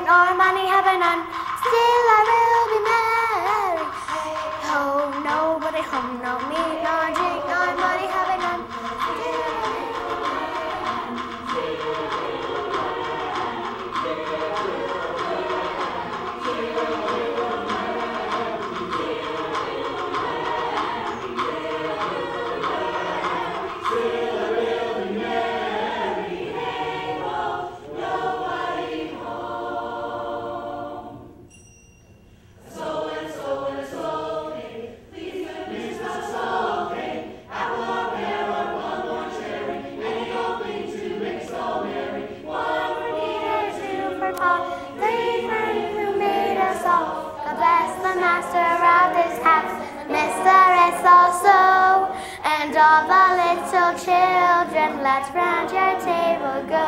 nor money have I none. Still I will be merry. Ho, nobody home, no meat, nor drink, nor money have I none. All the little children, let's round your table go.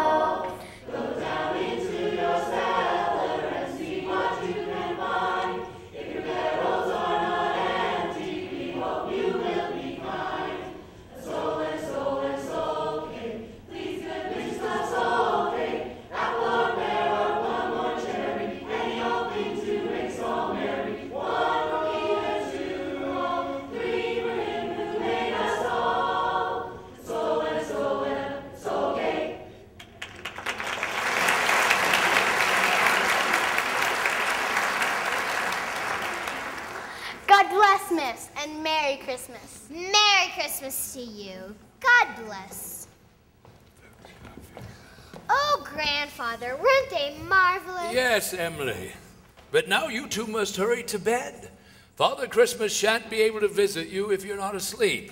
Go down into your cellar and see what you can find. If your barrels are not empty, we hope you will be kind. And so cake, please good Mr. Soul Cake. Apple or pear or plum or cherry, any old thing to make us all merry. One for me and two for all, three for him who made us all. God bless, Miss, and Merry Christmas. Merry Christmas to you. God bless. Oh, Grandfather, weren't they marvelous? Yes, Emily. But now you two must hurry to bed. Father Christmas shan't be able to visit you if you're not asleep.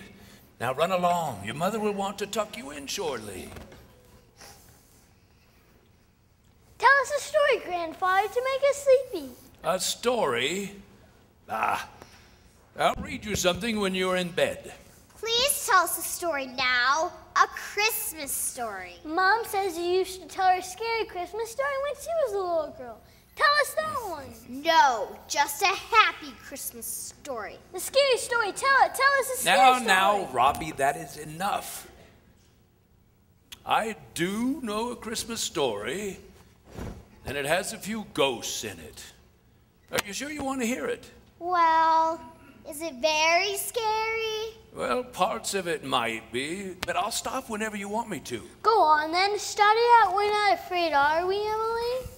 Now run along. Your mother will want to tuck you in shortly. Tell us a story, Grandfather, to make us sleepy. A story? I'll read you something when you're in bed. Please tell us a story now. A Christmas story. Mom says you used to tell her a scary Christmas story when she was a little girl. Tell us that one. No, just a happy Christmas story. The scary story, tell it. Tell us a scary story. Now, Robbie, that is enough. I do know a Christmas story, and it has a few ghosts in it. Are you sure you want to hear it? Well, is it very scary? Well, parts of it might be, but I'll stop whenever you want me to. Go on then. Start it out. We're not afraid, are we, Emily?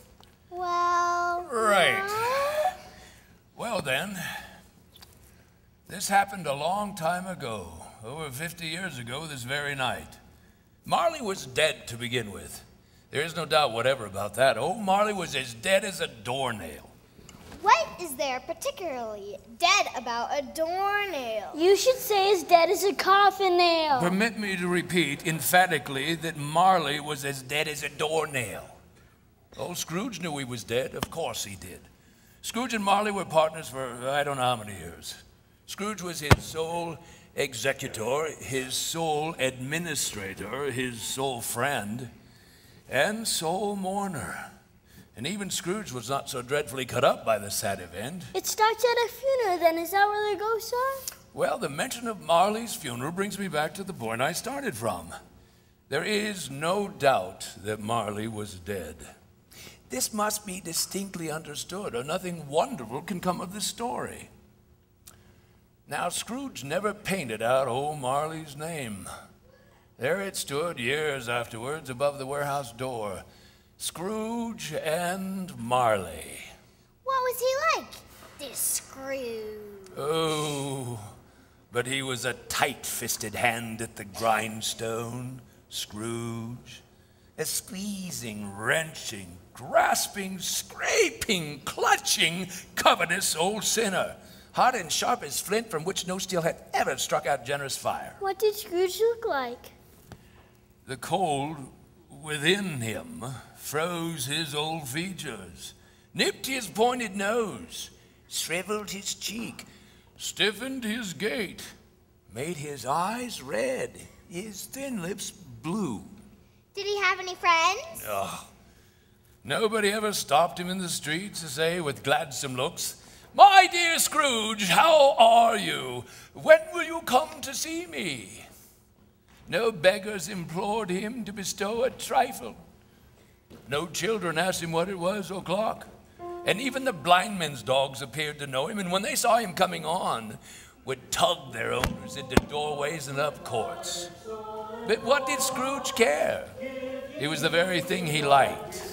Well, right. No. Well then, this happened a long time ago, over 50 years ago this very night. Marley was dead to begin with. There is no doubt whatever about that. Oh, Marley was as dead as a doornail. What is there particularly dead about a doornail? You should say as dead as a coffin nail. Permit me to repeat emphatically that Marley was as dead as a doornail. Oh, Scrooge knew he was dead. Of course he did. Scrooge and Marley were partners for I don't know how many years. Scrooge was his sole executor, his sole administrator, his sole friend, and sole mourner. And even Scrooge was not so dreadfully cut up by the sad event. It starts at a funeral then. Is that where the ghosts are? Well, the mention of Marley's funeral brings me back to the point I started from. There is no doubt that Marley was dead. This must be distinctly understood, or nothing wonderful can come of this story. Now, Scrooge never painted out old Marley's name. There it stood years afterwards above the warehouse door. Scrooge and Marley. What was he like, this Scrooge? Oh, but he was a tight-fisted hand at the grindstone, Scrooge. A squeezing, wrenching, grasping, scraping, clutching, covetous old sinner. Hot and sharp as flint, from which no steel had ever struck out generous fire. What did Scrooge look like? The cold within him froze his old features, nipped his pointed nose, shriveled his cheek, stiffened his gait, made his eyes red, his thin lips blue. Did he have any friends? Oh, nobody ever stopped him in the street to say with gladsome looks, "My dear Scrooge, how are you? When will you come to see me?" No beggars implored him to bestow a trifle. No children asked him what it was o'clock. And even the blind men's dogs appeared to know him, and when they saw him coming on, would tug their owners into doorways and up courts. But what did Scrooge care? It was the very thing he liked.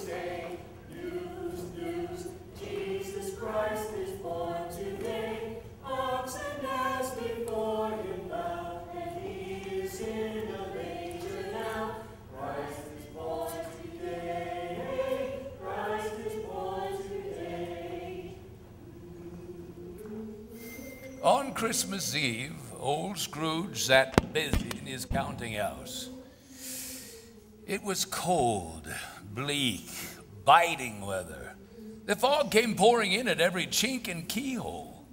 On Christmas Eve, old Scrooge sat busy in his counting house. It was cold, bleak, biting weather. The fog came pouring in at every chink and keyhole.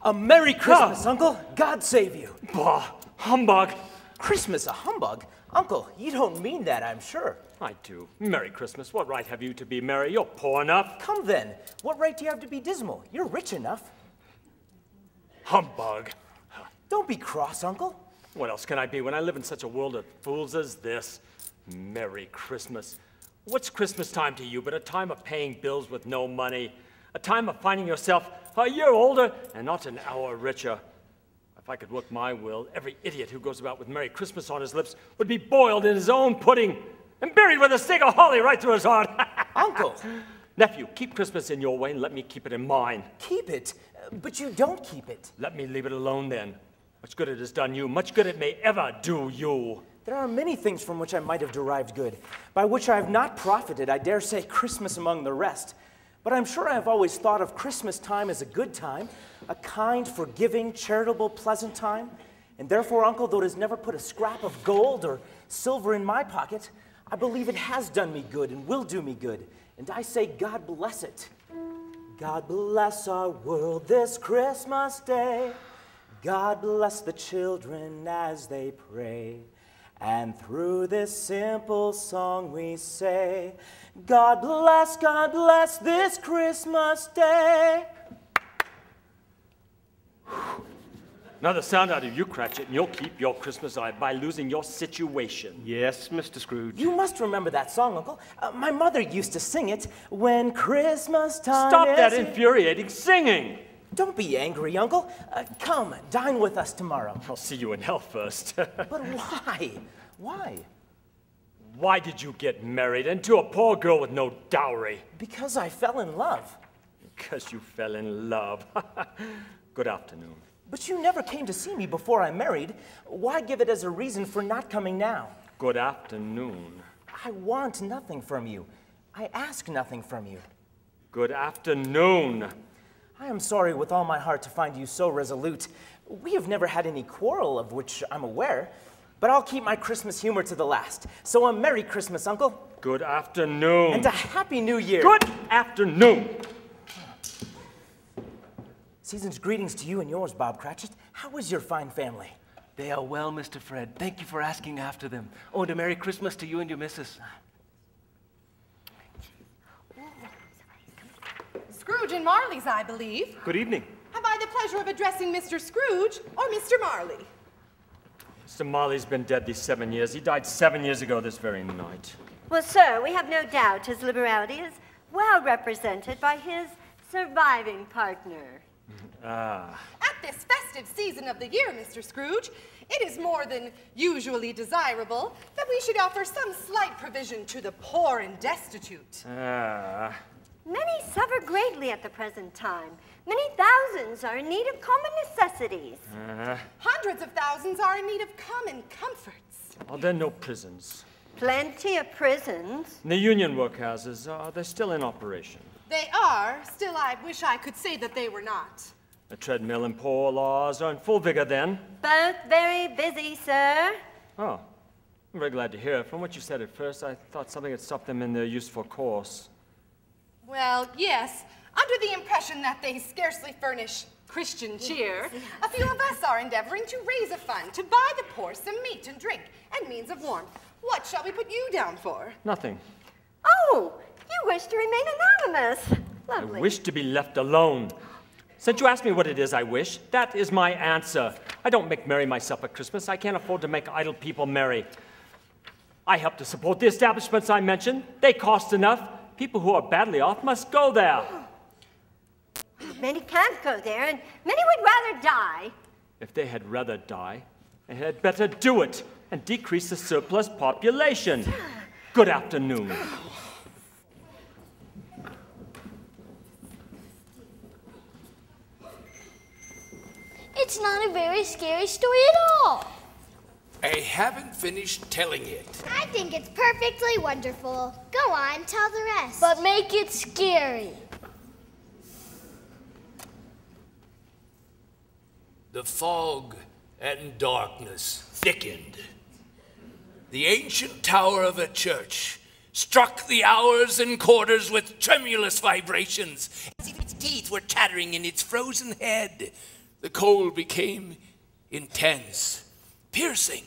A Merry Christmas, Uncle. God save you. Bah, humbug. Christmas a humbug? Uncle, you don't mean that, I'm sure. I do. Merry Christmas. What right have you to be merry? You're poor enough. Come then. What right do you have to be dismal? You're rich enough. Humbug. Don't be cross, Uncle. What else can I be when I live in such a world of fools as this? Merry Christmas. What's Christmas time to you but a time of paying bills with no money? A time of finding yourself a year older and not an hour richer. If I could work my will, every idiot who goes about with Merry Christmas on his lips would be boiled in his own pudding and buried with a stake of holly right through his heart. Uncle! Nephew, keep Christmas in your way and let me keep it in mine. Keep it? But you don't keep it. Let me leave it alone then. Much good it has done you, much good it may ever do you. There are many things from which I might have derived good, by which I have not profited, I dare say Christmas among the rest. But I'm sure I have always thought of Christmas time as a good time, a kind, forgiving, charitable, pleasant time. And therefore, Uncle, though it has never put a scrap of gold or silver in my pocket, I believe it has done me good and will do me good. And I say, God bless it. God bless our world this Christmas day. God bless the children as they pray. And through this simple song we say, God bless this Christmas day. Another sound out of you, Cratchit, and you'll keep your Christmas alive by losing your situation. Yes, Mr. Scrooge. You must remember that song, Uncle. My mother used to sing it when Christmas time Stop is... that infuriating singing! Don't be angry, Uncle. Come, dine with us tomorrow. I'll see you in hell first. But why? Why? Why did you get married, and to a poor girl with no dowry? Because I fell in love. Because you fell in love. Good afternoon. But you never came to see me before I married. Why give it as a reason for not coming now? Good afternoon. I want nothing from you. I ask nothing from you. Good afternoon. I am sorry with all my heart to find you so resolute. We have never had any quarrel of which I'm aware, but I'll keep my Christmas humor to the last. So a Merry Christmas, Uncle. Good afternoon. And a Happy New Year. Good afternoon. Season's greetings to you and yours, Bob Cratchit. How is your fine family? They are well, Mr. Fred. Thank you for asking after them. Oh, and a Merry Christmas to you and your missus. Scrooge and Marley's, I believe. Good evening. Have I the pleasure of addressing Mr. Scrooge or Mr. Marley? Mr. Marley's been dead these 7 years. He died 7 years ago this very night. Well, sir, we have no doubt his liberality is well represented by his surviving partner. Ah. At this festive season of the year, Mr. Scrooge, it is more than usually desirable that we should offer some slight provision to the poor and destitute. Ah. Many suffer greatly at the present time. Many thousands are in need of common necessities. Hundreds of thousands are in need of common comforts. Are there no prisons? Plenty of prisons. The union workhouses, are they still in operation? They are. Still, I wish I could say that they were not. The treadmill and poor laws are in full vigor then? Both very busy, sir. Oh, I'm very glad to hear. From what you said at first, I thought something had stopped them in their useful course. Well, yes. Under the impression that they scarcely furnish Christian cheer, a few of us are endeavoring to raise a fund to buy the poor some meat and drink and means of warmth. What shall we put you down for? Nothing. Oh, you wish to remain anonymous. Lovely. I wish to be left alone. Since you asked me what it is I wish, that is my answer. I don't make merry myself at Christmas. I can't afford to make idle people merry. I help to support the establishments I mentioned. They cost enough. People who are badly off must go there. Many can't go there, and many would rather die. If they had rather die, they had better do it and decrease the surplus population. Good afternoon. It's not a very scary story at all. I haven't finished telling it. I think it's perfectly wonderful. Go on, tell the rest. But make it scary. The fog and darkness thickened. The ancient tower of a church struck the hours and quarters with tremulous vibrations, as if its teeth were chattering in its frozen head. The cold became intense, piercing,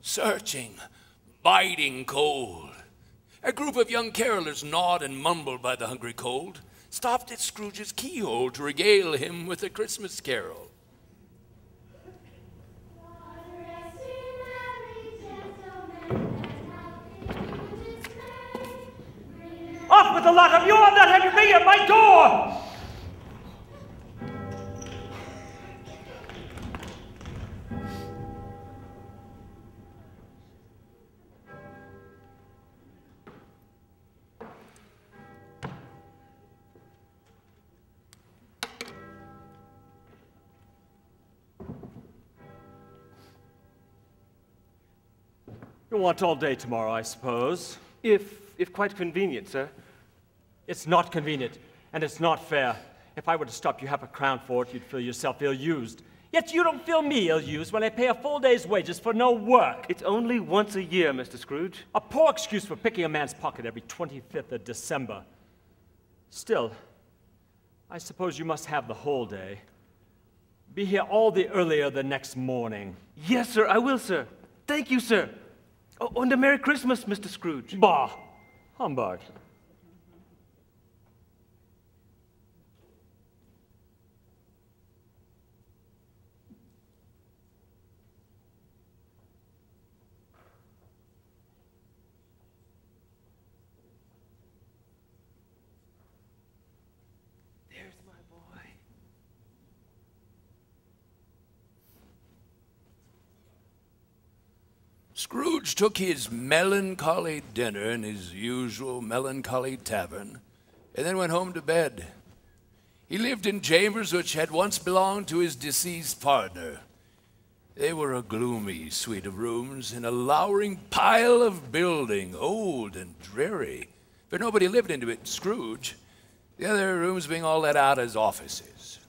searching, biting cold. A group of young carolers gnawed and mumbled by the hungry cold, stopped at Scrooge's keyhole to regale him with a Christmas carol. Off with the lot of you! I'm not having me at my door! You want all day tomorrow, I suppose. If quite convenient, sir. It's not convenient, and it's not fair. If I were to stop you half a crown for it, you'd feel yourself ill-used. Yet you don't feel me ill-used when I pay a full day's wages for no work. It's only once a year, Mr. Scrooge. A poor excuse for picking a man's pocket every 25th of December. Still, I suppose you must have the whole day. Be here all the earlier the next morning. Yes, sir, I will, sir. Thank you, sir. Oh, and a Merry Christmas, Mr. Scrooge. Bah! Humbug. There's my boy. Scrooge took his melancholy dinner in his usual melancholy tavern, and then went home to bed. He lived in chambers which had once belonged to his deceased partner. They were a gloomy suite of rooms in a lowering pile of building, old and dreary, but nobody lived into it, Scrooge, the other rooms being all let out as offices.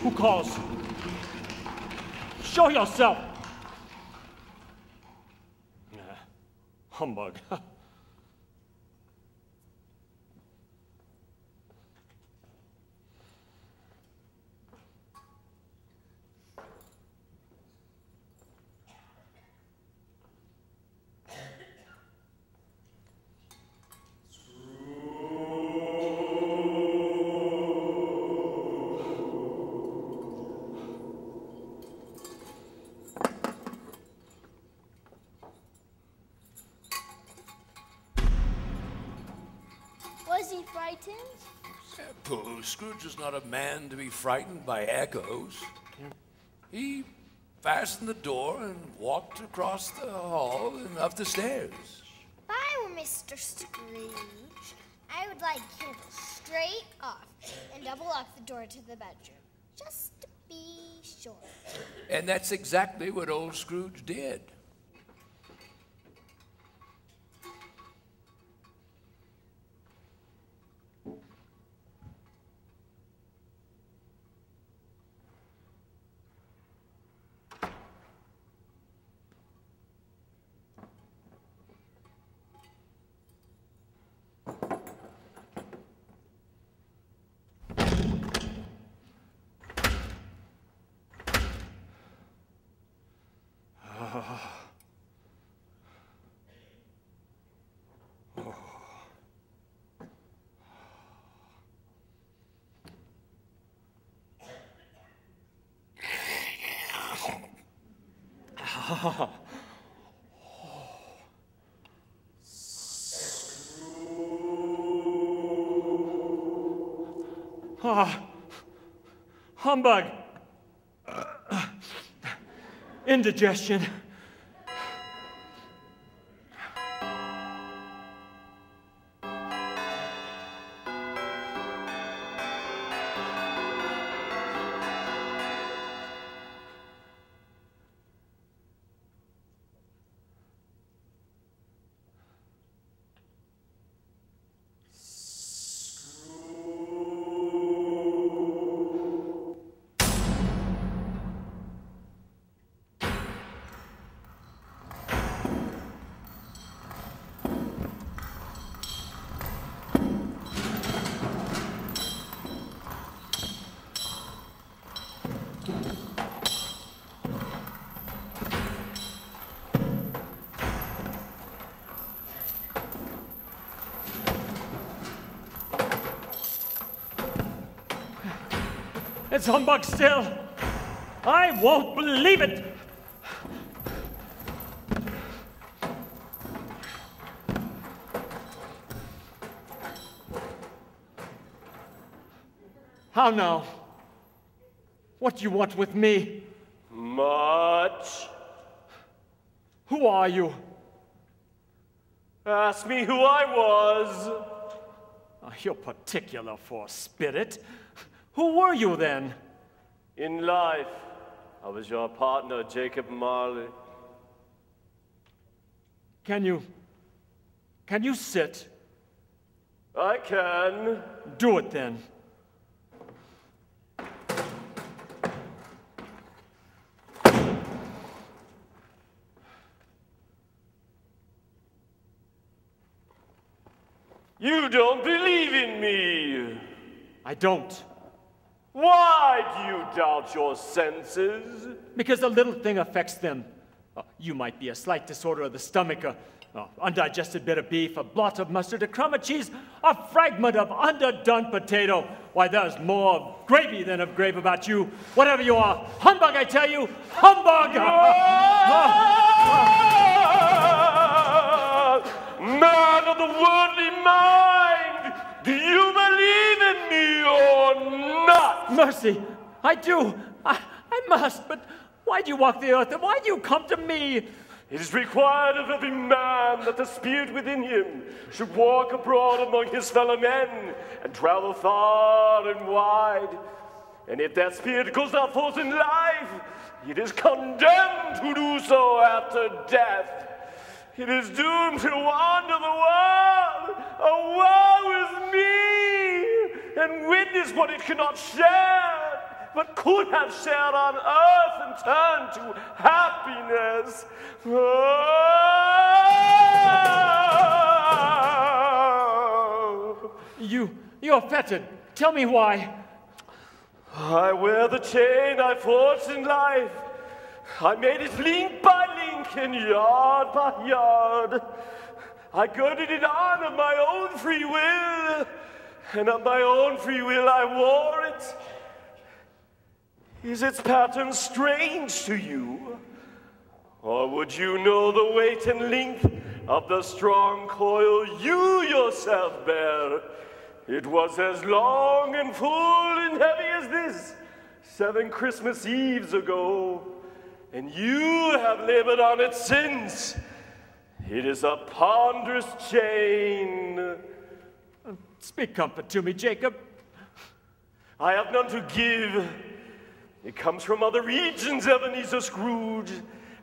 Who calls? Show yourself! Humbug. Was he frightened? Pooh, Scrooge was not a man to be frightened by echoes. He fastened the door and walked across the hall and up the stairs. If I were Mr. Scrooge, I would like you to straight off and double lock the door to the bedroom, just to be sure. And that's exactly what old Scrooge did. Humbug. Indigestion. It's humbug still. I won't believe it. How now? What do you want with me? Much. Who are you? Ask me who I was. You're particular for spirit. Who were you then? In life, I was your partner, Jacob Marley. Can you sit? I can. Do it then. You don't believe in me. I don't. Why do you doubt your senses? Because a little thing affects them. You might be a slight disorder of the stomach, undigested bit of beef, a blot of mustard, a crumb of cheese, a fragment of underdone potato. Why, there's more of gravy than of grave about you. Whatever you are, humbug, I tell you, humbug! Man of the worldly mind, do you believe in me or not? Mercy, I do. I must, but why do you walk the earth and why do you come to me? It is required of every man that the spirit within him should walk abroad among his fellow men and travel far and wide. And if that spirit goes not forth in life, it is condemned to do so after death. It is doomed to wander the world. Oh, woe is me! And witness what it cannot share, but could have shared on earth and turned to happiness. Oh. You're fettered. Tell me why. I wear the chain I forged in life. I made it link by link and yard by yard. I girded it on of my own free will, and of my own free will I wore it. Is its pattern strange to you? Or would you know the weight and length of the strong coil you yourself bear? It was as long and full and heavy as this 7 Christmas Eves ago, and you have labored on it since. It is a ponderous chain. Speak comfort to me, Jacob. I have none to give. It comes from other regions, Ebenezer Scrooge,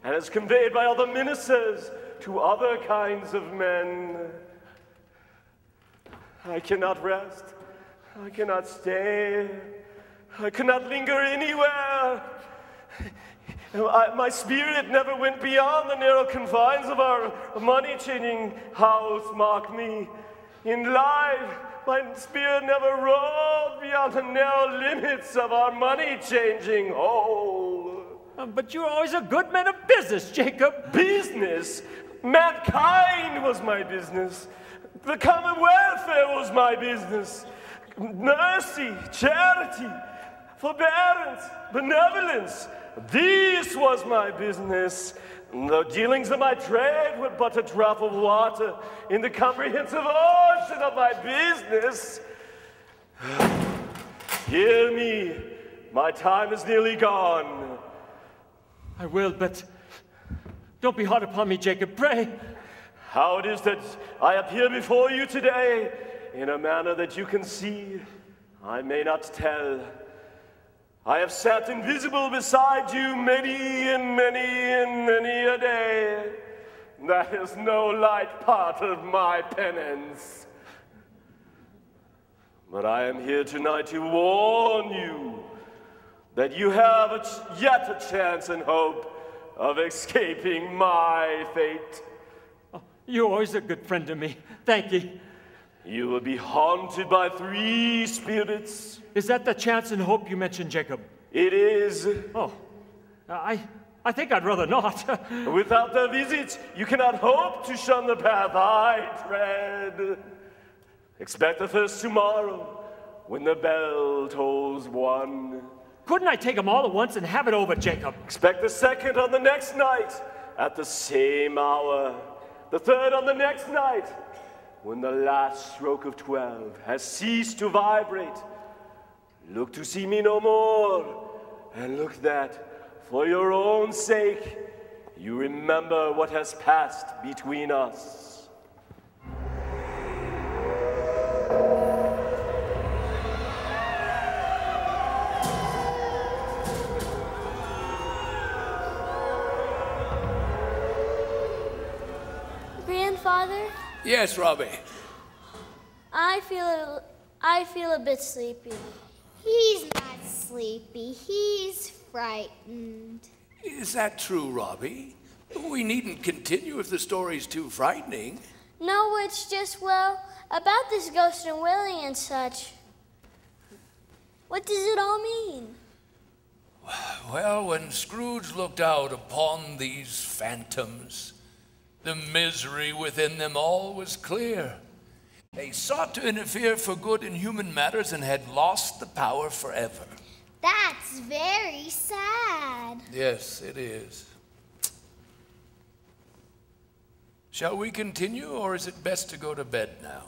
and is conveyed by other ministers to other kinds of men. I cannot rest. I cannot stay. I cannot linger anywhere. My spirit never went beyond the narrow confines of our money-changing house, mark me. In life, my spirit never roved beyond the narrow limits of our money-changing hole. But you're always a good man of business, Jacob. Business? Mankind was my business. The common welfare was my business. Mercy, charity, forbearance, benevolence, this was my business. The dealings of my trade were but a drop of water in the comprehensive ocean of my business. Hear me, my time is nearly gone. I will, but don't be hard upon me, Jacob, pray. How it is that I appear before you today in a manner that you can see, I may not tell. I have sat invisible beside you many and many and many a day. That is no light part of my penance. But I am here tonight to warn you that you have yet a chance and hope of escaping my fate. Oh, you're always a good friend to me. Thank you. You will be haunted by 3 spirits. Is that the chance and hope you mentioned, Jacob? It is. Oh, I think I'd rather not. Without their visits, you cannot hope to shun the path I tread. Expect the first tomorrow, when the bell tolls 1. Couldn't I take them all at once and have it over, Jacob? Expect the second on the next night, at the same hour. The third on the next night, when the last stroke of 12 has ceased to vibrate. Look to see me no more, and look that, for your own sake, you remember what has passed between us. Grandfather? Yes, Robbie. I feel a bit sleepy. He's not sleepy. He's frightened. Is that true, Robbie? We needn't continue if the story's too frightening. No, it's just, well, about this ghost and Willie and such. What does it all mean? Well, when Scrooge looked out upon these phantoms, the misery within them all was clear. They sought to interfere for good in human matters and had lost the power forever. That's very sad. Yes, it is. Shall we continue, or is it best to go to bed now?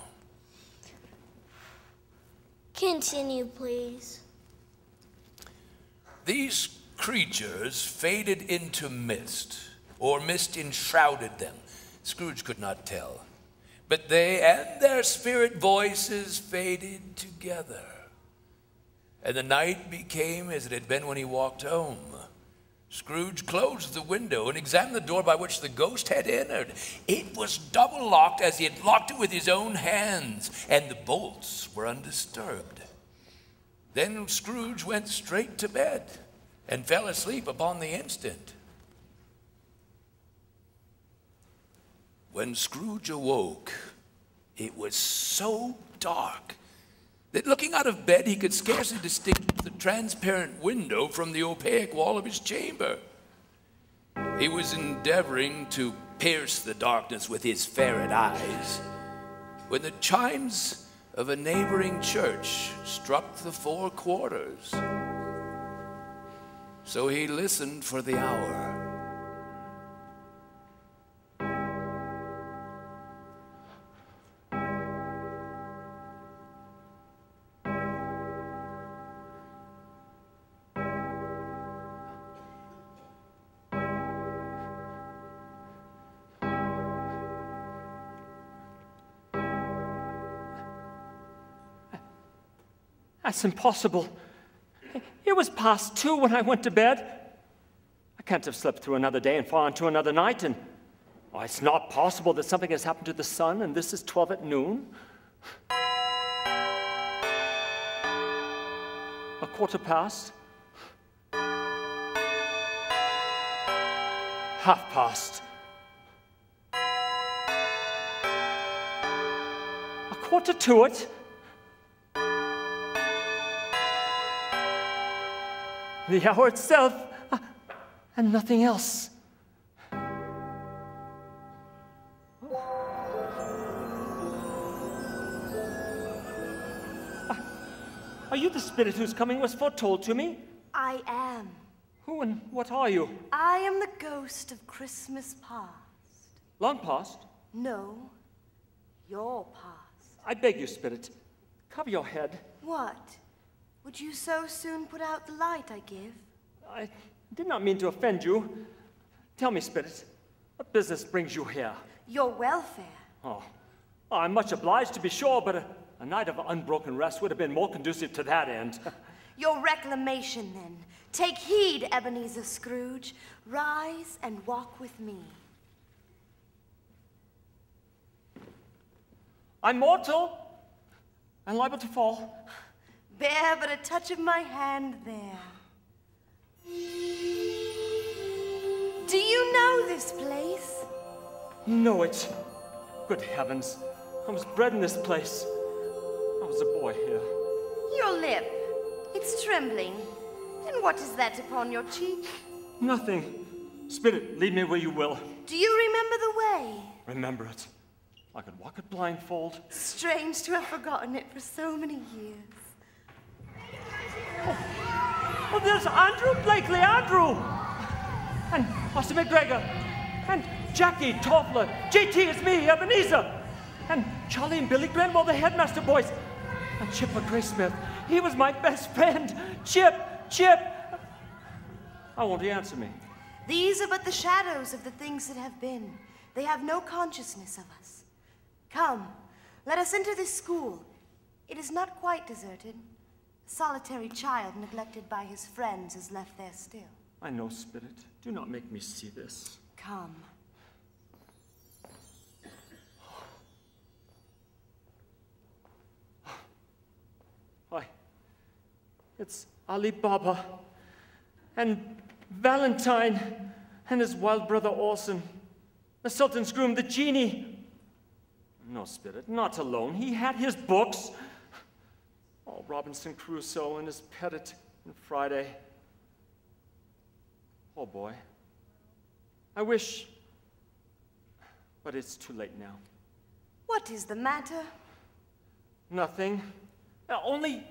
Continue, please. These creatures faded into mist, or mist enshrouded them. Scrooge could not tell. But they and their spirit voices faded together. And the night became as it had been when he walked home. Scrooge closed the window and examined the door by which the ghost had entered. It was double locked as he had locked it with his own hands, and the bolts were undisturbed. Then Scrooge went straight to bed and fell asleep upon the instant. When Scrooge awoke, it was so dark that looking out of bed, he could scarcely distinguish the transparent window from the opaque wall of his chamber. He was endeavoring to pierce the darkness with his ferret eyes when the chimes of a neighboring church struck the 4 quarters. So he listened for the hour. That's impossible. It was past 2 when I went to bed. I can't have slept through another day and far into another night, and it's not possible that something has happened to the sun, and this is 12 at noon. 1/4 past. 1/2 past. 1/4 to it. The hour itself, and nothing else. Are you the spirit whose coming was foretold to me? I am. Who and what are you? I am the ghost of Christmas past. Long past? No, your past. I beg you, Spirit, cover your head. What? Would you so soon put out the light I give? I did not mean to offend you. Tell me, Spirit, what business brings you here? Your welfare. Oh, I'm much obliged to be sure, but a night of unbroken rest would have been more conducive to that end. Your reclamation, then. Take heed, Ebenezer Scrooge. Rise and walk with me. I'm mortal and liable to fall. Bear but a touch of my hand there. Do you know this place? Know it. Good heavens. I was bred in this place. I was a boy here. Your lip. It's trembling. And what is that upon your cheek? Nothing. Spirit, lead me where you will. Do you remember the way? Remember it. I could walk it blindfold. Strange to have forgotten it for so many years. Oh, there's Andrew Blakely, Andrew! And Austin McGregor. And Jackie Toffler. JT, it's me, Ebenezer. And Charlie and Billy Grenwell, the headmaster boys. And Chip Graysmith. He was my best friend. Chip! Why won't he answer me? These are but the shadows of the things that have been. They have no consciousness of us. Come, let us enter this school. It is not quite deserted. A solitary child neglected by his friends is left there still. I know, Spirit. Do not make me see this. Come. Why, it's Ali Baba and Valentine and his wild brother Orson, the Sultan's groom, the genie. No, Spirit, not alone. He had his books. Oh, Robinson Crusoe and his Pettit and Friday. Oh, boy. I wish, but it's too late now. What is the matter? Nothing. Only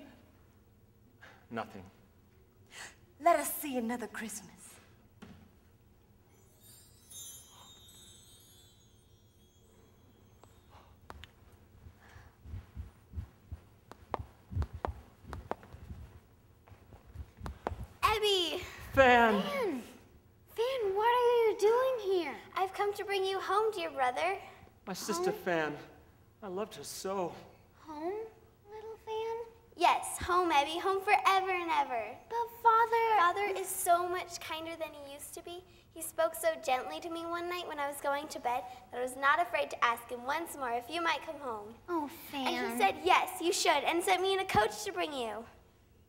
nothing. Let us see another Christmas. Abby! Fan! Fan, what are you doing here? I've come to bring you home, dear brother. My sister Fan. I loved her so. Home, little Fan? Yes, home, Abby. Home forever and ever. But Father is so much kinder than he used to be. He spoke so gently to me one night when I was going to bed that I was not afraid to ask him once more if you might come home. Oh, Fan. And he said, yes, you should, and sent me in a coach to bring you.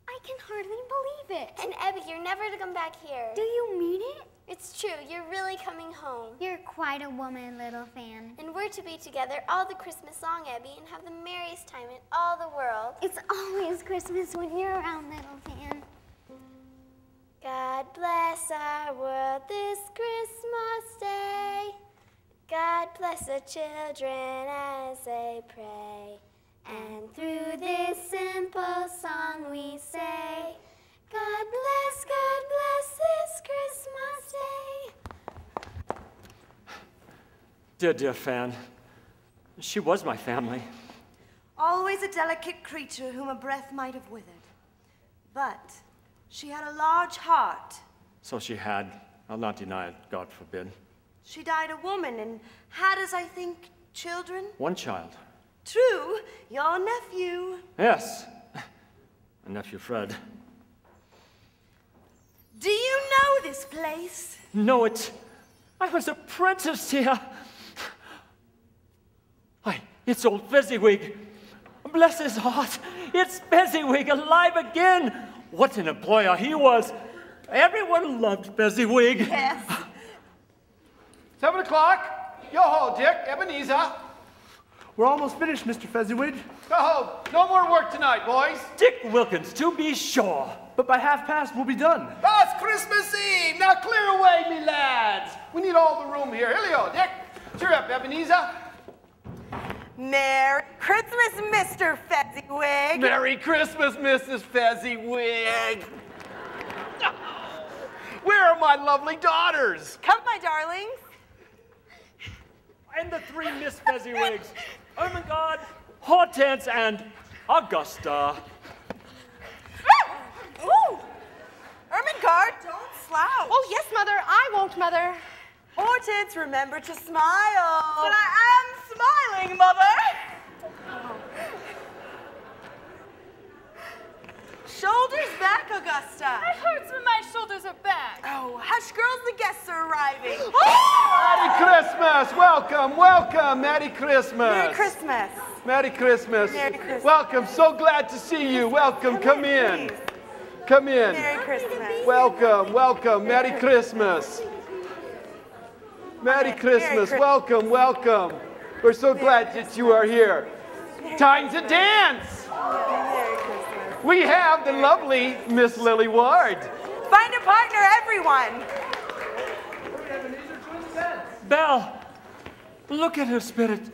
I can hardly believe it. And Abby, you're never to come back here. Do you mean it? It's true. You're really coming home. You're quite a woman, little Fan. And we're to be together all the Christmas long, Abby, and have the merriest time in all the world. It's always Christmas when you're around, little Fan. God bless our world this Christmas day. God bless the children as they pray. And through this simple song we say, God bless this Christmas day. Dear Fan. She was my family. Always a delicate creature whom a breath might have withered. But she had a large heart. So she had. I'll not deny it, God forbid. She died a woman and had, as I think, children. One child. True, your nephew. Yes. My nephew Fred. Do you know this place? Know it. I was apprenticed here. Why, it's old Fezziwig. Bless his heart. It's Fezziwig alive again. What an employer he was. Everyone loved Fezziwig. Yes. 7 o'clock. Yo-ho, Dick, Ebenezer. We're almost finished, Mr. Fezziwig. Yo-ho, no more work tonight, boys. Dick Wilkins, to be sure. But by 1:30, we'll be done. Oh, it's Christmas Eve. Now clear away, me lads. We need all the room here. Here you go, Dick. Cheer up, Ebenezer. Merry Christmas, Mr. Fezziwig. Merry Christmas, Mrs. Fezziwig. Where are my lovely daughters? Come, my darlings. And the three Miss Fezziwigs, Ermengarde, Hortense, and Augusta. Ooh! Ermengarde, don't slouch. Oh, yes, Mother. I won't, Mother. Hortense, remember to smile. But I am smiling, Mother. Shoulders back, Augusta. It hurts when my shoulders are back. Oh, hush, girls, the guests are arriving. Merry Christmas! Welcome, welcome! Merry Christmas! Merry Christmas. Merry Christmas! Merry Christmas. Welcome, so glad to see you. Welcome, come in. Come in. Merry Christmas. Welcome, welcome. Merry Christmas. Merry Christmas. Welcome, welcome. We're so glad that you are here. Time to dance. Merry Christmas. We have the lovely Miss Lily Ward. Find a partner, everyone. Belle, look at her, Spirit.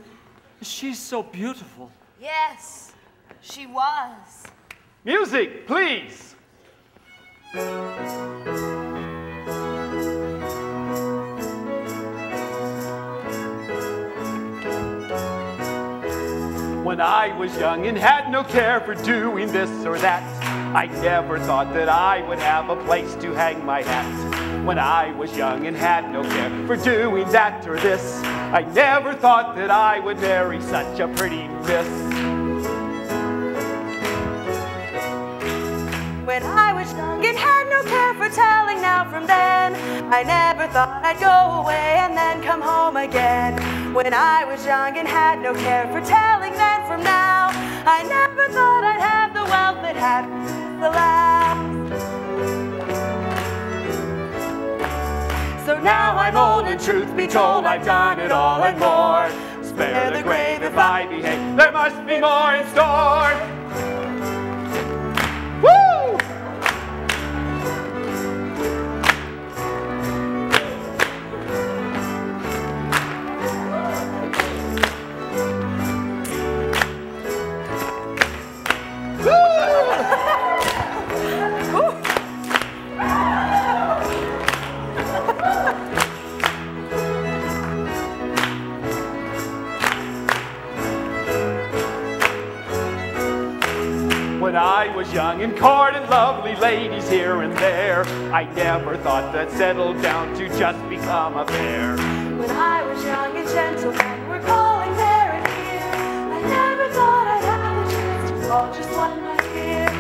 She's so beautiful. Yes, she was. Music, please. When I was young and had no care for doing this or that, I never thought that I would have a place to hang my hat. When I was young and had no care for doing that or this, I never thought that I would marry such a pretty miss. When I was young and had no care for telling now from then, I never thought I'd go away and then come home again. When I was young and had no care for telling then from now, I never thought I'd have the wealth that happens the last. So now I'm old and truth be told, I've done it all and more. Spare the grave if I behave, there must be more in store. Woo! When I was young and courted lovely ladies here and there, I never thought that settled down to just become a pair. When I was young and gentlemen were calling there and here, I never thought I'd have the chance to call just one my dear.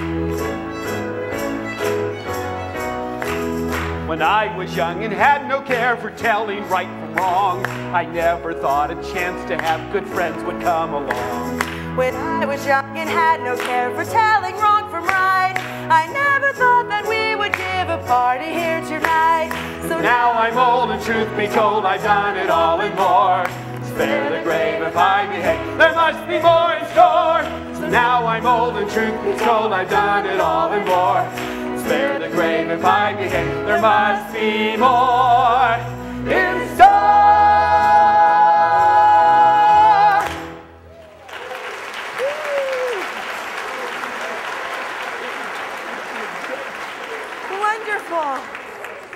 When I was young and had no care for telling right from wrong, I never thought a chance to have good friends would come along. When I was young and had no care for telling wrong from right, I never thought that we would give a party here tonight. So now I'm old and truth be told, I've done it all and more. Spare the grave if I behave, there must be more in store. So now I'm old and truth be told, I've done it all and more. Spare the grave if I behave, there must be more in store.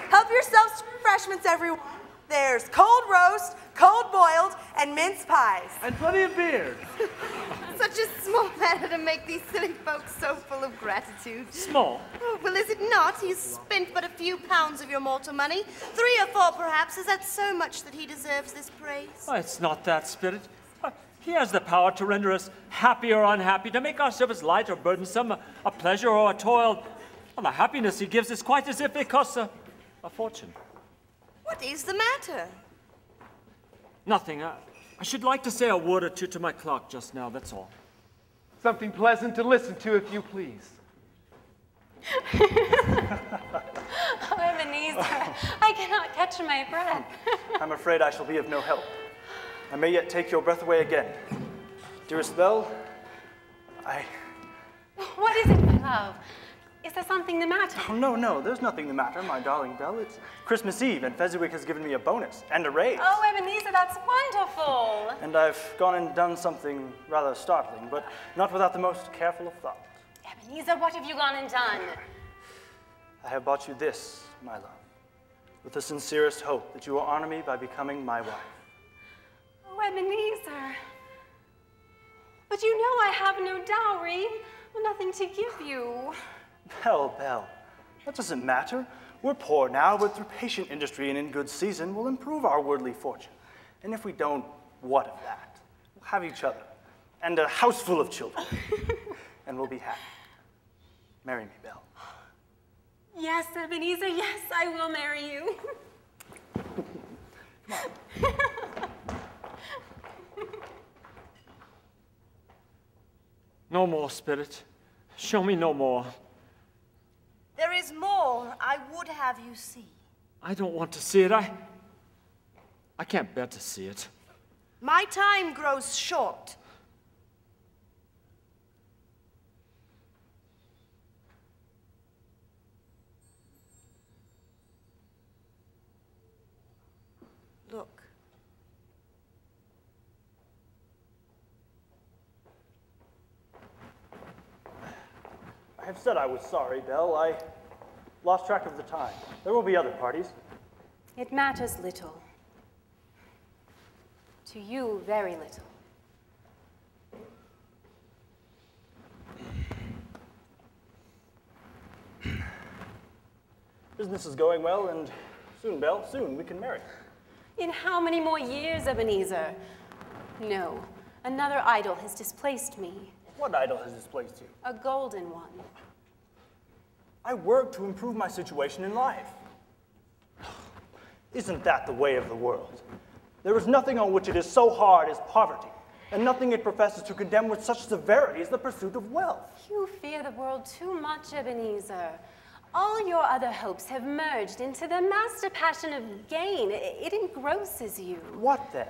Help yourselves to refreshments, everyone. There's cold roast, cold boiled, and mince pies. And plenty of beer. Such a small matter to make these silly folks so full of gratitude. Small? Oh, well, is it not? He's spent but a few pounds of your mortal money. 3 or 4, perhaps. Is that so much that he deserves this praise? Oh, it's not that, Spirit. He has the power to render us happy or unhappy, to make our service light or burdensome, a pleasure or a toil. Well, the happiness he gives is quite as if it costs a fortune. What is the matter? Nothing. I should like to say a word or two to my clerk just now, that's all. Something pleasant to listen to, if you please. Oh, Ebenezer, I cannot catch my breath. I'm afraid I shall be of no help. I may yet take your breath away again. Dearest Belle, What is it, my love? Is there something the matter? Oh, no, there's nothing the matter, my darling Belle. It's Christmas Eve, and Fezziwig has given me a bonus and a raise. Oh, Ebenezer, that's wonderful. And I've gone and done something rather startling, but not without the most careful of thought. Ebenezer, what have you gone and done? I have bought you this, my love. with the sincerest hope that you will honor me by becoming my wife. Oh, Ebenezer. But you know I have no dowry, nothing to give you. Belle, Belle, that doesn't matter. We're poor now, but through patient industry and in good season, we'll improve our worldly fortune. And if we don't, what of that? We'll have each other, and a house full of children, and we'll be happy. Marry me, Belle. Yes, Ebenezer, yes, I will marry you. Come on. No more, Spirit. Show me no more. There is more I would have you see. I don't want to see it. I can't bear to see it. My time grows short. Look. I have said I was sorry, Belle. I lost track of the time. There will be other parties. It matters little. To you, very little. Business is going well, and soon, Belle, soon we can marry. In how many more years, Ebenezer? No, another idol has displaced me. What idol has displaced you? A golden one. I work to improve my situation in life. Isn't that the way of the world? There is nothing on which it is so hard as poverty, and nothing it professes to condemn with such severity as the pursuit of wealth. You fear the world too much, Ebenezer. All your other hopes have merged into the master passion of gain. It engrosses you. What then?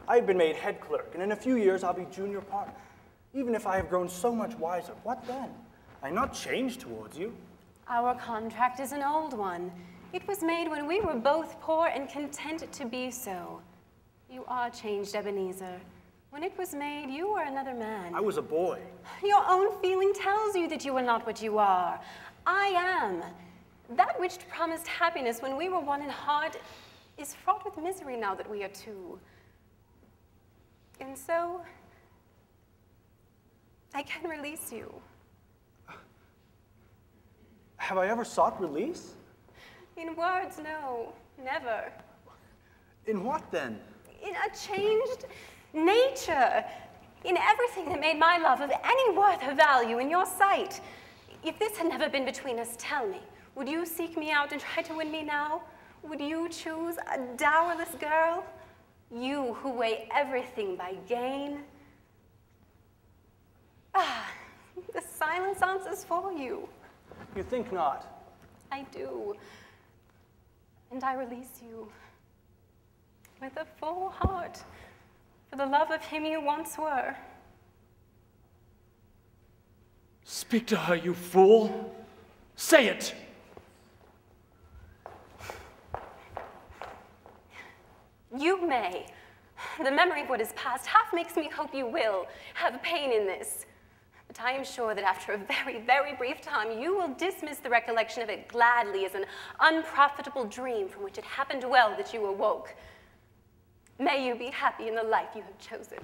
I've been made head clerk, and in a few years I'll be junior partner. Even if I have grown so much wiser, what then? I'm not changed towards you. Our contract is an old one. It was made when we were both poor and content to be so. You are changed, Ebenezer. When it was made, you were another man. I was a boy. Your own feeling tells you that you are not what you are. I am. That which promised happiness when we were one in heart is fraught with misery now that we are two. And so, I can release you. Have I ever sought release? In words, no, never. In what then? In a changed nature. In everything that made my love of any worth or value in your sight. If this had never been between us, tell me, would you seek me out and try to win me now? Would you choose a dowerless girl? You who weigh everything by gain? Ah, the silence answers for you. You think not? I do. And I release you with a full heart for the love of him you once were. Speak to her, you fool. Say it. You may. The memory of what is past half makes me hope you will have pain in this. But I am sure that after a very, very brief time, you will dismiss the recollection of it gladly as an unprofitable dream from which it happened well that you awoke. May you be happy in the life you have chosen.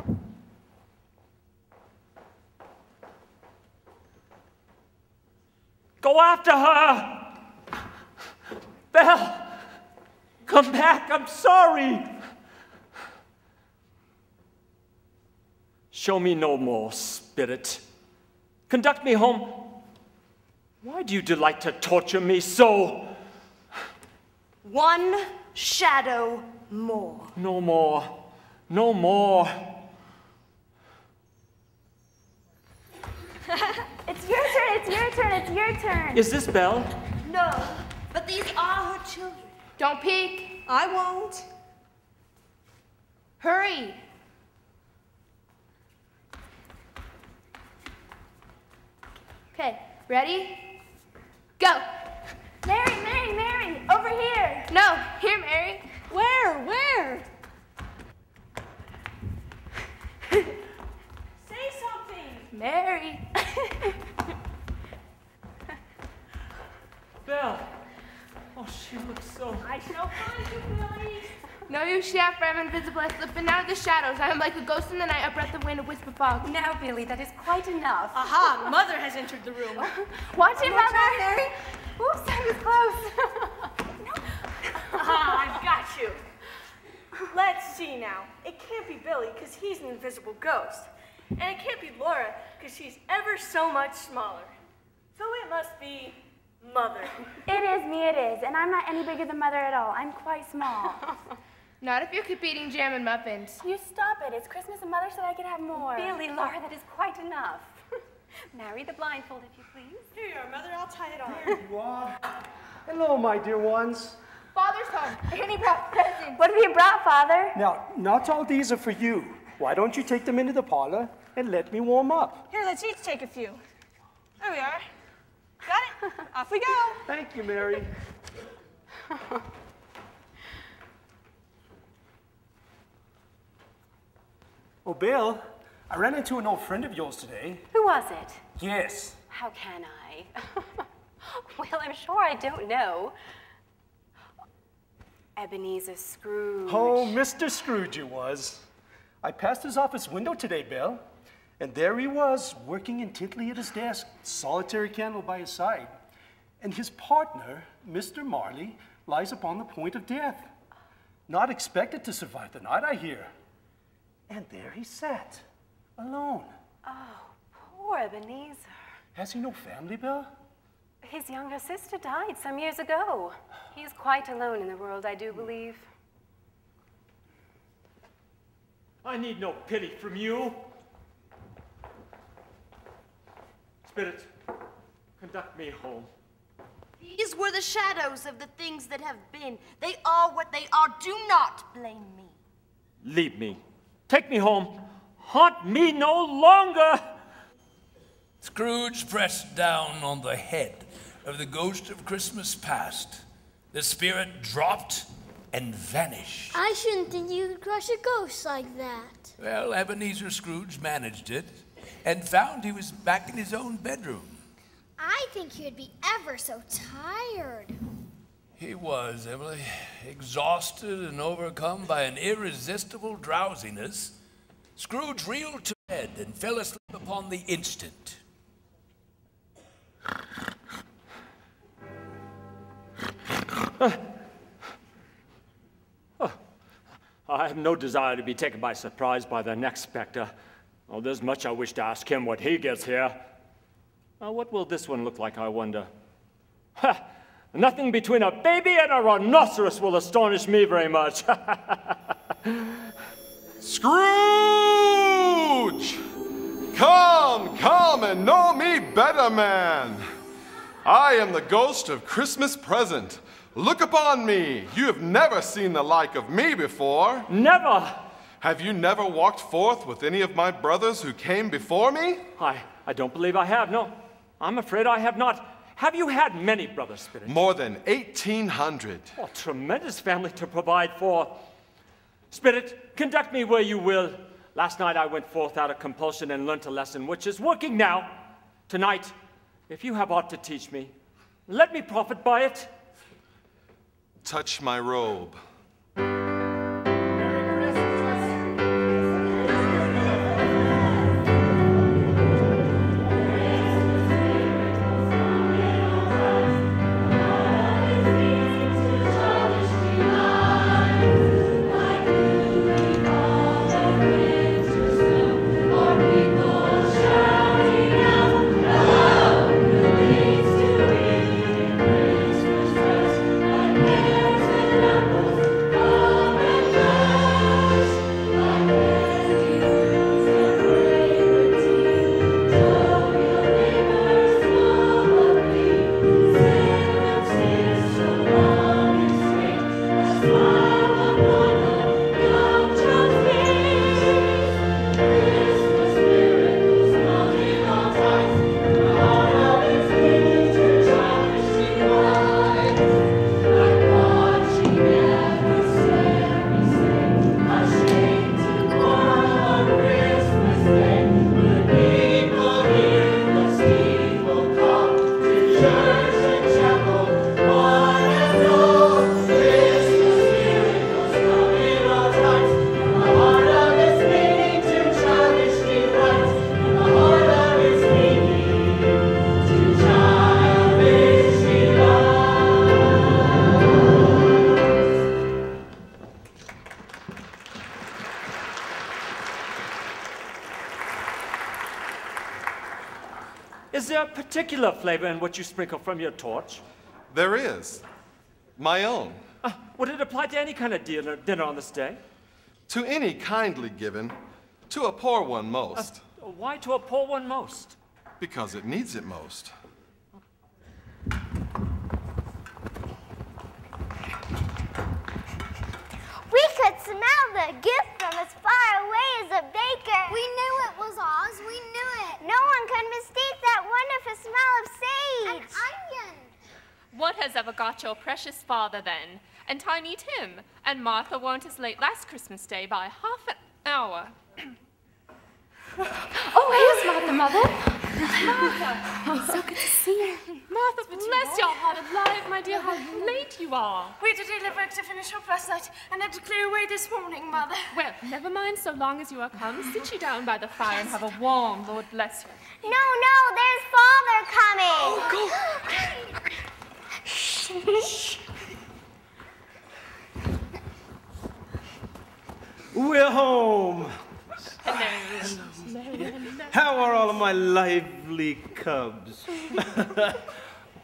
Go after her! Belle! Come back, I'm sorry! Show me no more, Spirit. Conduct me home. Why do you delight to torture me so? One shadow more. No more. No more. It's your turn, it's your turn, it's your turn. Is this Belle? No, but these are her children. Don't peek. I won't. Hurry. Okay, ready? Go. Mary, Mary, Mary, over here. No, here, Mary. Where? Say something. Mary. Belle. Oh, she looks so... I shall No use, chef, for I am invisible. I slip in out of the shadows. I am like a ghost in the night, a breath of wind, a wisp of fog. Now, Billy, that is quite enough. Aha, Mother has entered the room. Watch it, Mother. Mary. Oops, I was close. Aha, I've got you. Let's see now. It can't be Billy, because he's an invisible ghost. And it can't be Laura, because she's ever so much smaller. So it must be Mother. It is me, it is. And I'm not any bigger than Mother at all. I'm quite small. Not if you keep eating jam and muffins. You stop it. It's Christmas and Mother said I could have more. Billy, Laura, that is quite enough. Marry the blindfold, if you please. Here you are, Mother. I'll tie it on. Here you are. Hello, my dear ones. Father's home, and he brought presents. What have you brought, Father? Now, not all these are for you. Why don't you take them into the parlor and let me warm up? Here, let's each take a few. There we are. Got it? Off we go. Thank you, Mary. Oh, Bill, I ran into an old friend of yours today. Who was it? Yes. How can I? Well, I'm sure I don't know. Ebenezer Scrooge. Oh, Mr. Scrooge it was. I passed his office window today, Bill, and there he was, working intently at his desk, solitary candle by his side. And his partner, Mr. Marley, lies upon the point of death. Not expected to survive the night, I hear. And there he sat, alone. Oh, poor Ebenezer. Has he no family, Bill? His younger sister died some years ago. He is quite alone in the world, I do believe. I need no pity from you. Spirit, conduct me home. These were the shadows of the things that have been. They are what they are. Do not blame me. Leave me. Take me home. Haunt me no longer. Scrooge pressed down on the head of the ghost of Christmas past. The spirit dropped and vanished. I shouldn't think you could crush a ghost like that. Well, Ebenezer Scrooge managed it and found he was back in his own bedroom. I think he would be ever so tired. He was, Emily, exhausted and overcome by an irresistible drowsiness. Scrooge reeled to bed and fell asleep upon the instant. I have no desire to be taken by surprise by the next specter. Oh, there's much I wish to ask him when he gets here. What will this one look like, I wonder? Ha! Nothing between a baby and a rhinoceros will astonish me very much. Scrooge! Come and know me better, man. I am the ghost of Christmas present. Look upon me. You have never seen the like of me before. Never. Have you never walked forth with any of my brothers who came before me? I don't believe I have, no. I'm afraid I have not. Have you had many brothers, Spirit? More than 1,800. Oh, a tremendous family to provide for. Spirit, conduct me where you will. Last night I went forth out of compulsion and learnt a lesson which is working now. Tonight, if you have aught to teach me, let me profit by it. Touch my robe. Is there a particular flavor in what you sprinkle from your torch? There is. My own. Would it apply to any kind of dinner on this day? To any kindly given, to a poor one most. Why to a poor one most? Because it needs it most. We could smell the gift from as far away as a baker. We knew it was Oz. We knew it. No one could mistake that wonderful smell of sage. An onion. What has ever got your precious father then? And Tiny Tim? And Martha weren't as late last Christmas Day by half an hour. Oh, here's Martha, Mother. Martha! So good to see you. Martha, bless your heart alive, my dear, how late you are. We did deliver to finish up last night and had to clear away this morning, Mother. Well, never mind so long as you are come. Sit you down by the fire and have a warm, Lord bless you. No, there's Father coming. Oh, go. Shh. We're home. Hello. How are all of my lively cubs?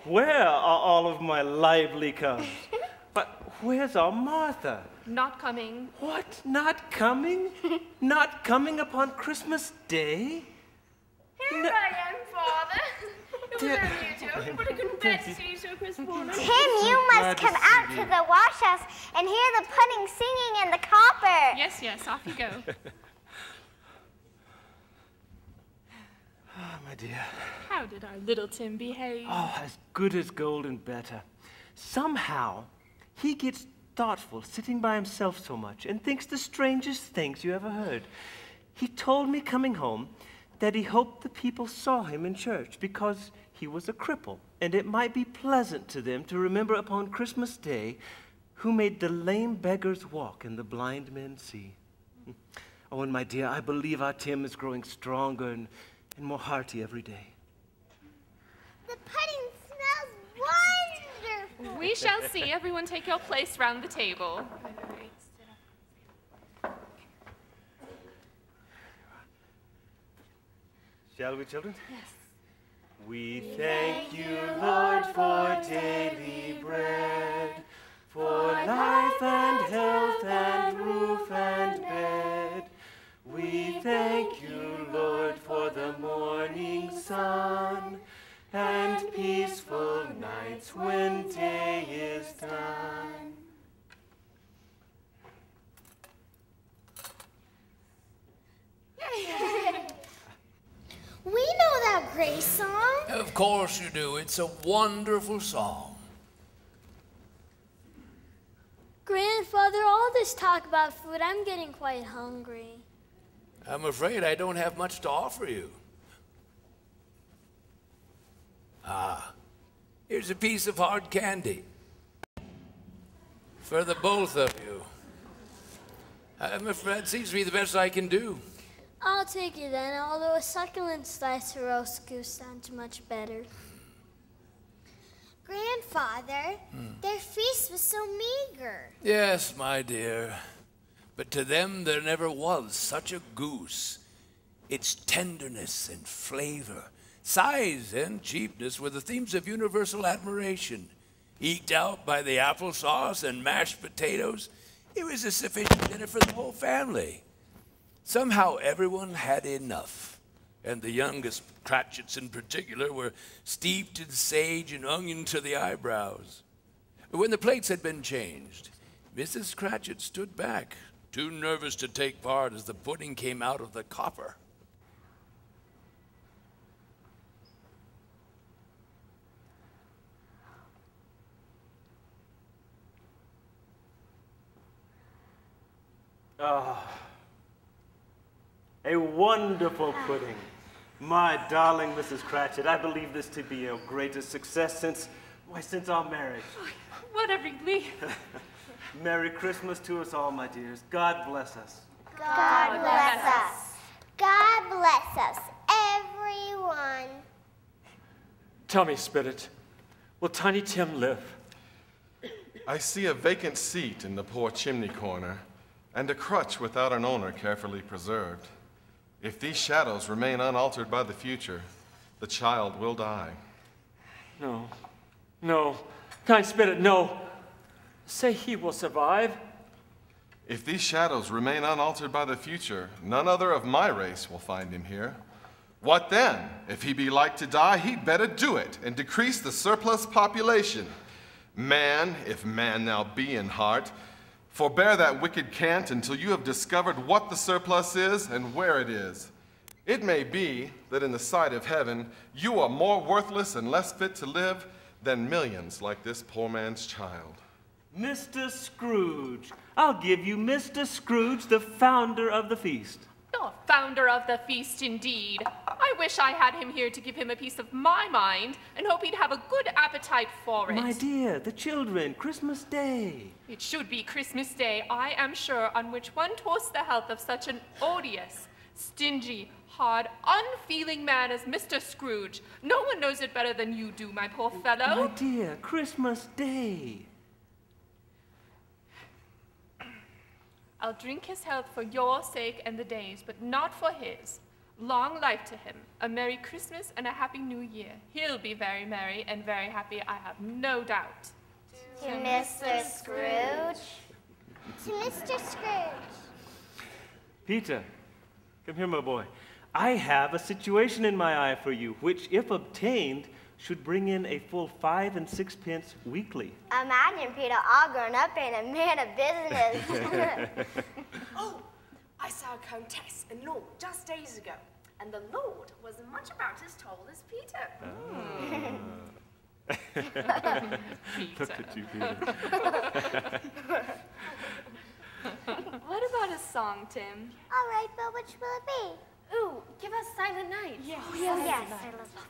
Where are all of my lively cubs? But where's our Martha? Not coming. What? Not coming? Not coming upon Christmas Day? Here I am, Father. It was Dear- only you two, but I couldn't bear to see you so Christmas morning. Tim, you must come out to the wash house and hear the pudding singing in the copper. Yes, off you go. Oh, my dear. How did our little Tim behave? Oh, as good as gold and better. Somehow, he gets thoughtful sitting by himself so much and thinks the strangest things you ever heard. He told me coming home that he hoped the people saw him in church because he was a cripple, and it might be pleasant to them to remember upon Christmas Day who made the lame beggars walk and the blind men see. Oh, and my dear, I believe our Tim is growing stronger and more hearty every day. The pudding smells wonderful. We shall see. Everyone take your place round the table. Shall we, children? Yes. We thank you, Lord, for daily bread, for life and health and roof and bed. We thank you, Lord, for the morning sun and peaceful nights when day is done. We know that grace song. Of course you do. It's a wonderful song. Grandfather, all this talk about food, I'm getting quite hungry. I'm afraid I don't have much to offer you. Here's a piece of hard candy. For the both of you. I'm afraid it seems to be the best I can do. I'll take it then, although a succulent slice of roast goose sounds much better. Grandfather, their feast was so meager. Yes, my dear. But to them there never was such a goose. Its tenderness and flavor, size and cheapness were the themes of universal admiration. Eked out by the applesauce and mashed potatoes, it was a sufficient dinner for the whole family. Somehow everyone had enough, and the youngest Cratchits in particular were steeped in sage and onion to the eyebrows. When the plates had been changed, Mrs. Cratchit stood back, too nervous to take part as the pudding came out of the copper. A wonderful pudding. My darling Mrs. Cratchit, I believe this to be your greatest success since our marriage. What a relief. Merry Christmas to us all, my dears. God bless us. God bless us. God bless us, everyone. Tell me, Spirit, will Tiny Tim live? I see a vacant seat in the poor chimney corner, and a crutch without an owner carefully preserved. If these shadows remain unaltered by the future, the child will die. No. No. Kind Spirit, no. Say he will survive. If these shadows remain unaltered by the future, none other of my race will find him here. What then? If he be like to die, he'd better do it and decrease the surplus population. Man, if man now be in heart, forbear that wicked cant until you have discovered what the surplus is and where it is. It may be that in the sight of heaven, you are more worthless and less fit to live than millions like this poor man's child. Mr. Scrooge. I'll give you Mr. Scrooge, the founder of the feast. The founder of the feast, indeed. I wish I had him here to give him a piece of my mind and hope he'd have a good appetite for it. My dear, the children, Christmas Day. It should be Christmas Day, I am sure, on which one toasts the health of such an odious, stingy, hard, unfeeling man as Mr. Scrooge. No one knows it better than you do, my poor fellow. My dear, Christmas Day. I'll drink his health for your sake and the day's, but not for his. Long life to him, a Merry Christmas and a Happy New Year. He'll be very merry and very happy, I have no doubt. To Mr. Scrooge. To Mr. Scrooge. Peter, come here, my boy. I have a situation in my eye for you, which, if obtained, should bring in a full 5 and 6 pence weekly. Imagine Peter all grown up and a man of business. Oh, I saw a countess in Lord just days ago, and the Lord was much about as tall as Peter. Look at you, Peter. What about a song, Tim? All right, Bill, which will it be? Ooh, give us Silent Night. Yes, yes, I love that.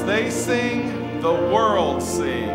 They sing, the world sings.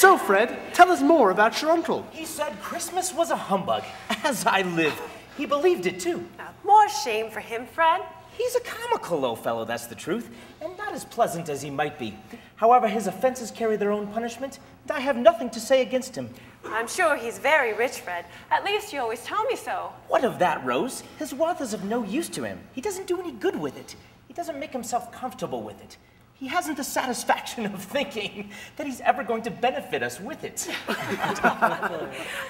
So, Fred, tell us more about your uncle. He said Christmas was a humbug. As I live, he believed it too. More shame for him, Fred. He's a comical old fellow, that's the truth, and not as pleasant as he might be. However, his offenses carry their own punishment, and I have nothing to say against him. I'm sure he's very rich, Fred. At least you always tell me so. What of that, Rose? His wealth is of no use to him. He doesn't do any good with it. He doesn't make himself comfortable with it. He hasn't the satisfaction of thinking that he's ever going to benefit us with it. Well,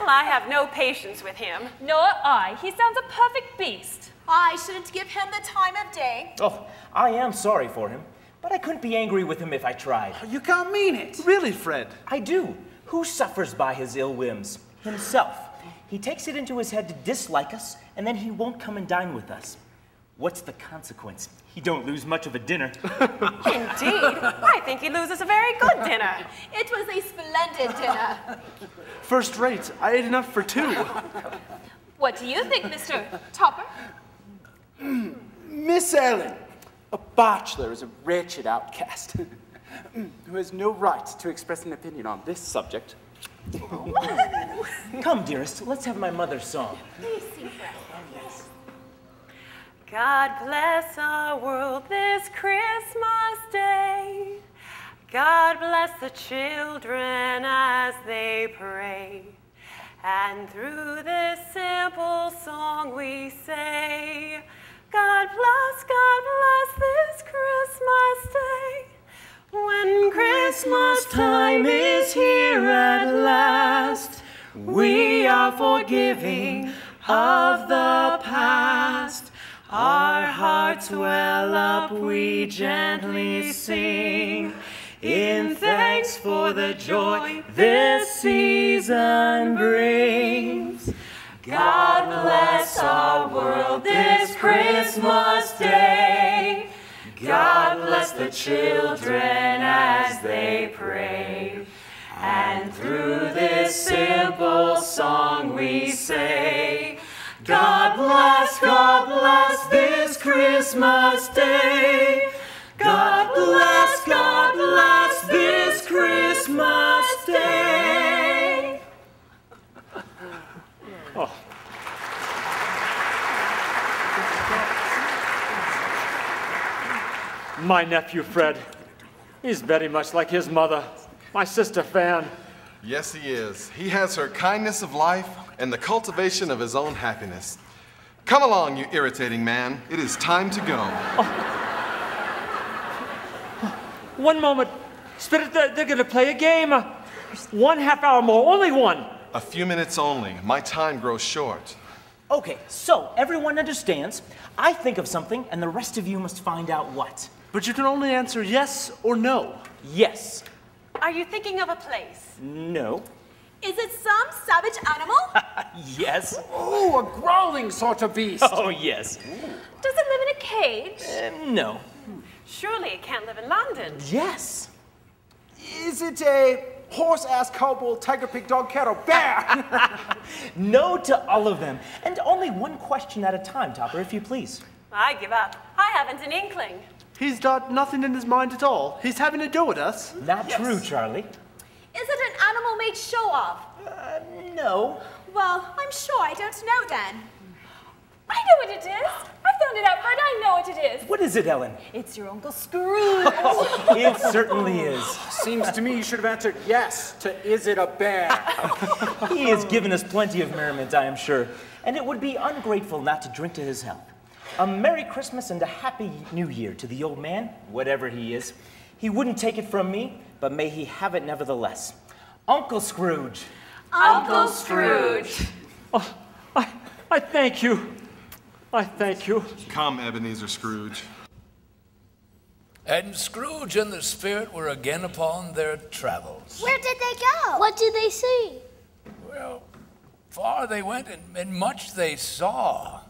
I have no patience with him. Nor I. He sounds a perfect beast. I shouldn't give him the time of day. Oh, I am sorry for him, but I couldn't be angry with him if I tried. You can't mean it. Really, Fred? I do. Who suffers by his ill whims? Himself. He takes it into his head to dislike us, and then he won't come and dine with us. What's the consequence? He don't lose much of a dinner. Indeed. I think he loses a very good dinner. It was a splendid dinner. First rate. I ate enough for two. What do you think, Mr. Topper? Miss Ellen, a bachelor is a wretched outcast who has no right to express an opinion on this subject. Come, dearest, let's have my mother's song. Please sing for us. God bless our world this Christmas day. God bless the children as they pray. And through this simple song we say, God bless this Christmas day. When Christmas time is here at last, we are forgiving of the past. Our hearts well up, we gently sing, in thanks for the joy this season brings. God bless our world this Christmas day. God bless the children as they pray. And through this simple song we say, God bless this Christmas day. God bless this Christmas day. Oh. My nephew, Fred, he's very much like his mother, my sister, Fan. Yes, he is. He has her kindness of life and the cultivation of his own happiness. Come along, you irritating man. It is time to go. One moment. Spirit, they're going to play a game. 1/2 hour more, only one. A few minutes only. My time grows short. Okay, so everyone understands. I think of something, and the rest of you must find out what. But you can only answer yes or no. Yes. Are you thinking of a place? No. Is it some savage animal? Yes. Oh, a growling sort of beast. Oh, yes. Does it live in a cage? No. Surely it can't live in London. Yes. Is it a horse, ass, cowboy, tiger, pig, dog, cat, or bear? No to all of them. And only one question at a time, Topper, if you please. I give up. I haven't an inkling. He's got nothing in his mind at all. He's having a go at us. Not true, Charlie. Is it an animal made show of? No. Well, I'm sure I don't know then. I know what it is. I found it out, Fred. I know what it is. What is it, Ellen? It's your Uncle Scrooge. It certainly is. Seems to me you should have answered yes to is it a bear? He has given us plenty of merriment, I am sure, and it would be ungrateful not to drink to his health. A Merry Christmas and a Happy New Year to the old man, whatever he is. He wouldn't take it from me, but may he have it nevertheless. Uncle Scrooge. Uncle Scrooge. Oh, I thank you. I thank you. Come, Ebenezer Scrooge. And Scrooge and the spirit were again upon their travels. Where did they go? What did they see? Well, far they went and much they saw.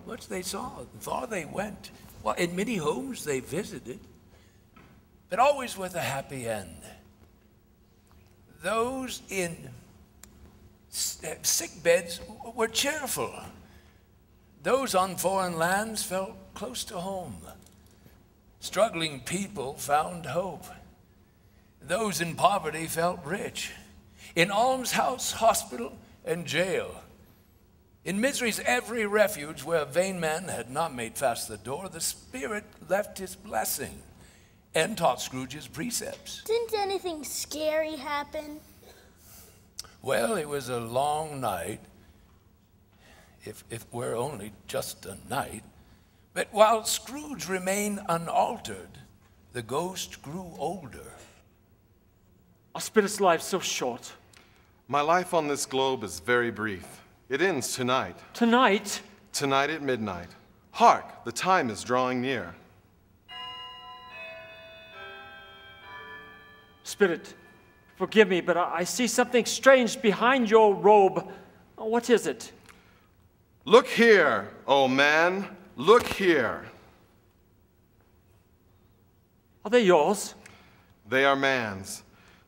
Much they saw, far they went. Well, in many homes they visited, but always with a happy end. Those in Sick beds were cheerful. Those on foreign lands felt close to home. Struggling people found hope. Those in poverty felt rich. In almshouse, hospital, and jail. In misery's every refuge where a vain man had not made fast the door, the Spirit left his blessing and taught Scrooge's precepts. Didn't anything scary happen? Well, it was a long night, if it were only just a night. But while Scrooge remained unaltered, the ghost grew older. Our Spirit's life's so short. My life on this globe is very brief. It ends tonight. Tonight? Tonight at midnight. Hark, the time is drawing near. Spirit, forgive me, but I see something strange behind your robe. What is it? Look here, oh man. Look here. Are they yours? They are man's.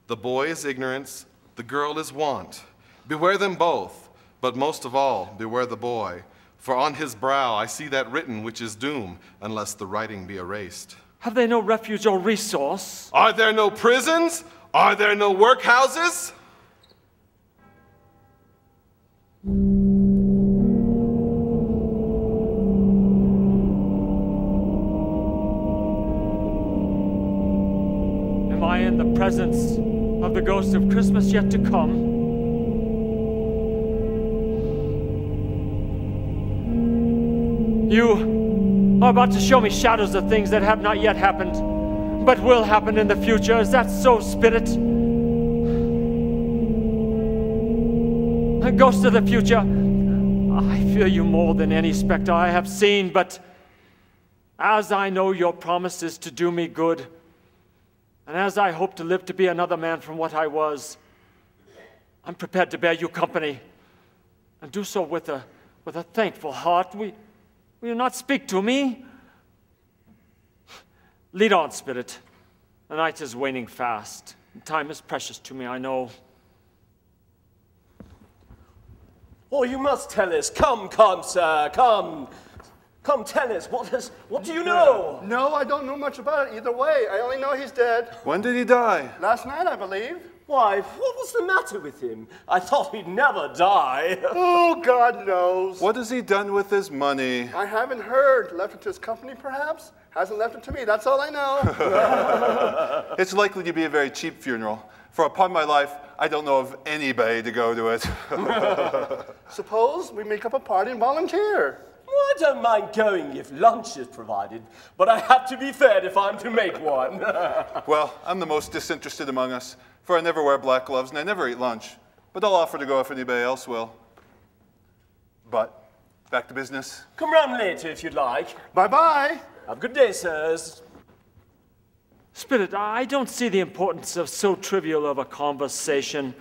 The boy is ignorance, the girl is want. Beware them both, but most of all, beware the boy. For on his brow I see that written which is doom, unless the writing be erased. Have they no refuge or resource? Are there no prisons? Are there no workhouses? Am I in the presence of the ghost of Christmas yet to come? You are about to show me shadows of things that have not yet happened, but will happen in the future. Is that so, Spirit? Ghost of the future, I fear you more than any specter I have seen, but as I know your promise is to do me good, and as I hope to live to be another man from what I was, I'm prepared to bear you company, and do so with a thankful heart. Will you not speak to me? Lead on, Spirit. The night is waning fast. Time is precious to me, I know. Oh, you must tell us. Come, sir, come. Come, tell us. What do you know? No, I don't know much about it either way. I only know he's dead. When did he die? Last night, I believe. Why, what was the matter with him? I thought he'd never die. Oh, God knows. What has he done with his money? I haven't heard. Left it to his company, perhaps? Hasn't left it to me. That's all I know. It's likely to be a very cheap funeral. For upon my life, I don't know of anybody to go to it. Suppose we make up a party and volunteer. Well, I don't mind going if lunch is provided, but I have to be fed if I'm to make one. Well, I'm the most disinterested among us, for I never wear black gloves and I never eat lunch. But I'll offer to go if anybody else will. But, back to business. Come round later if you'd like. Bye-bye. Have a good day, sirs. Spirit, I don't see the importance of so trivial of a conversation.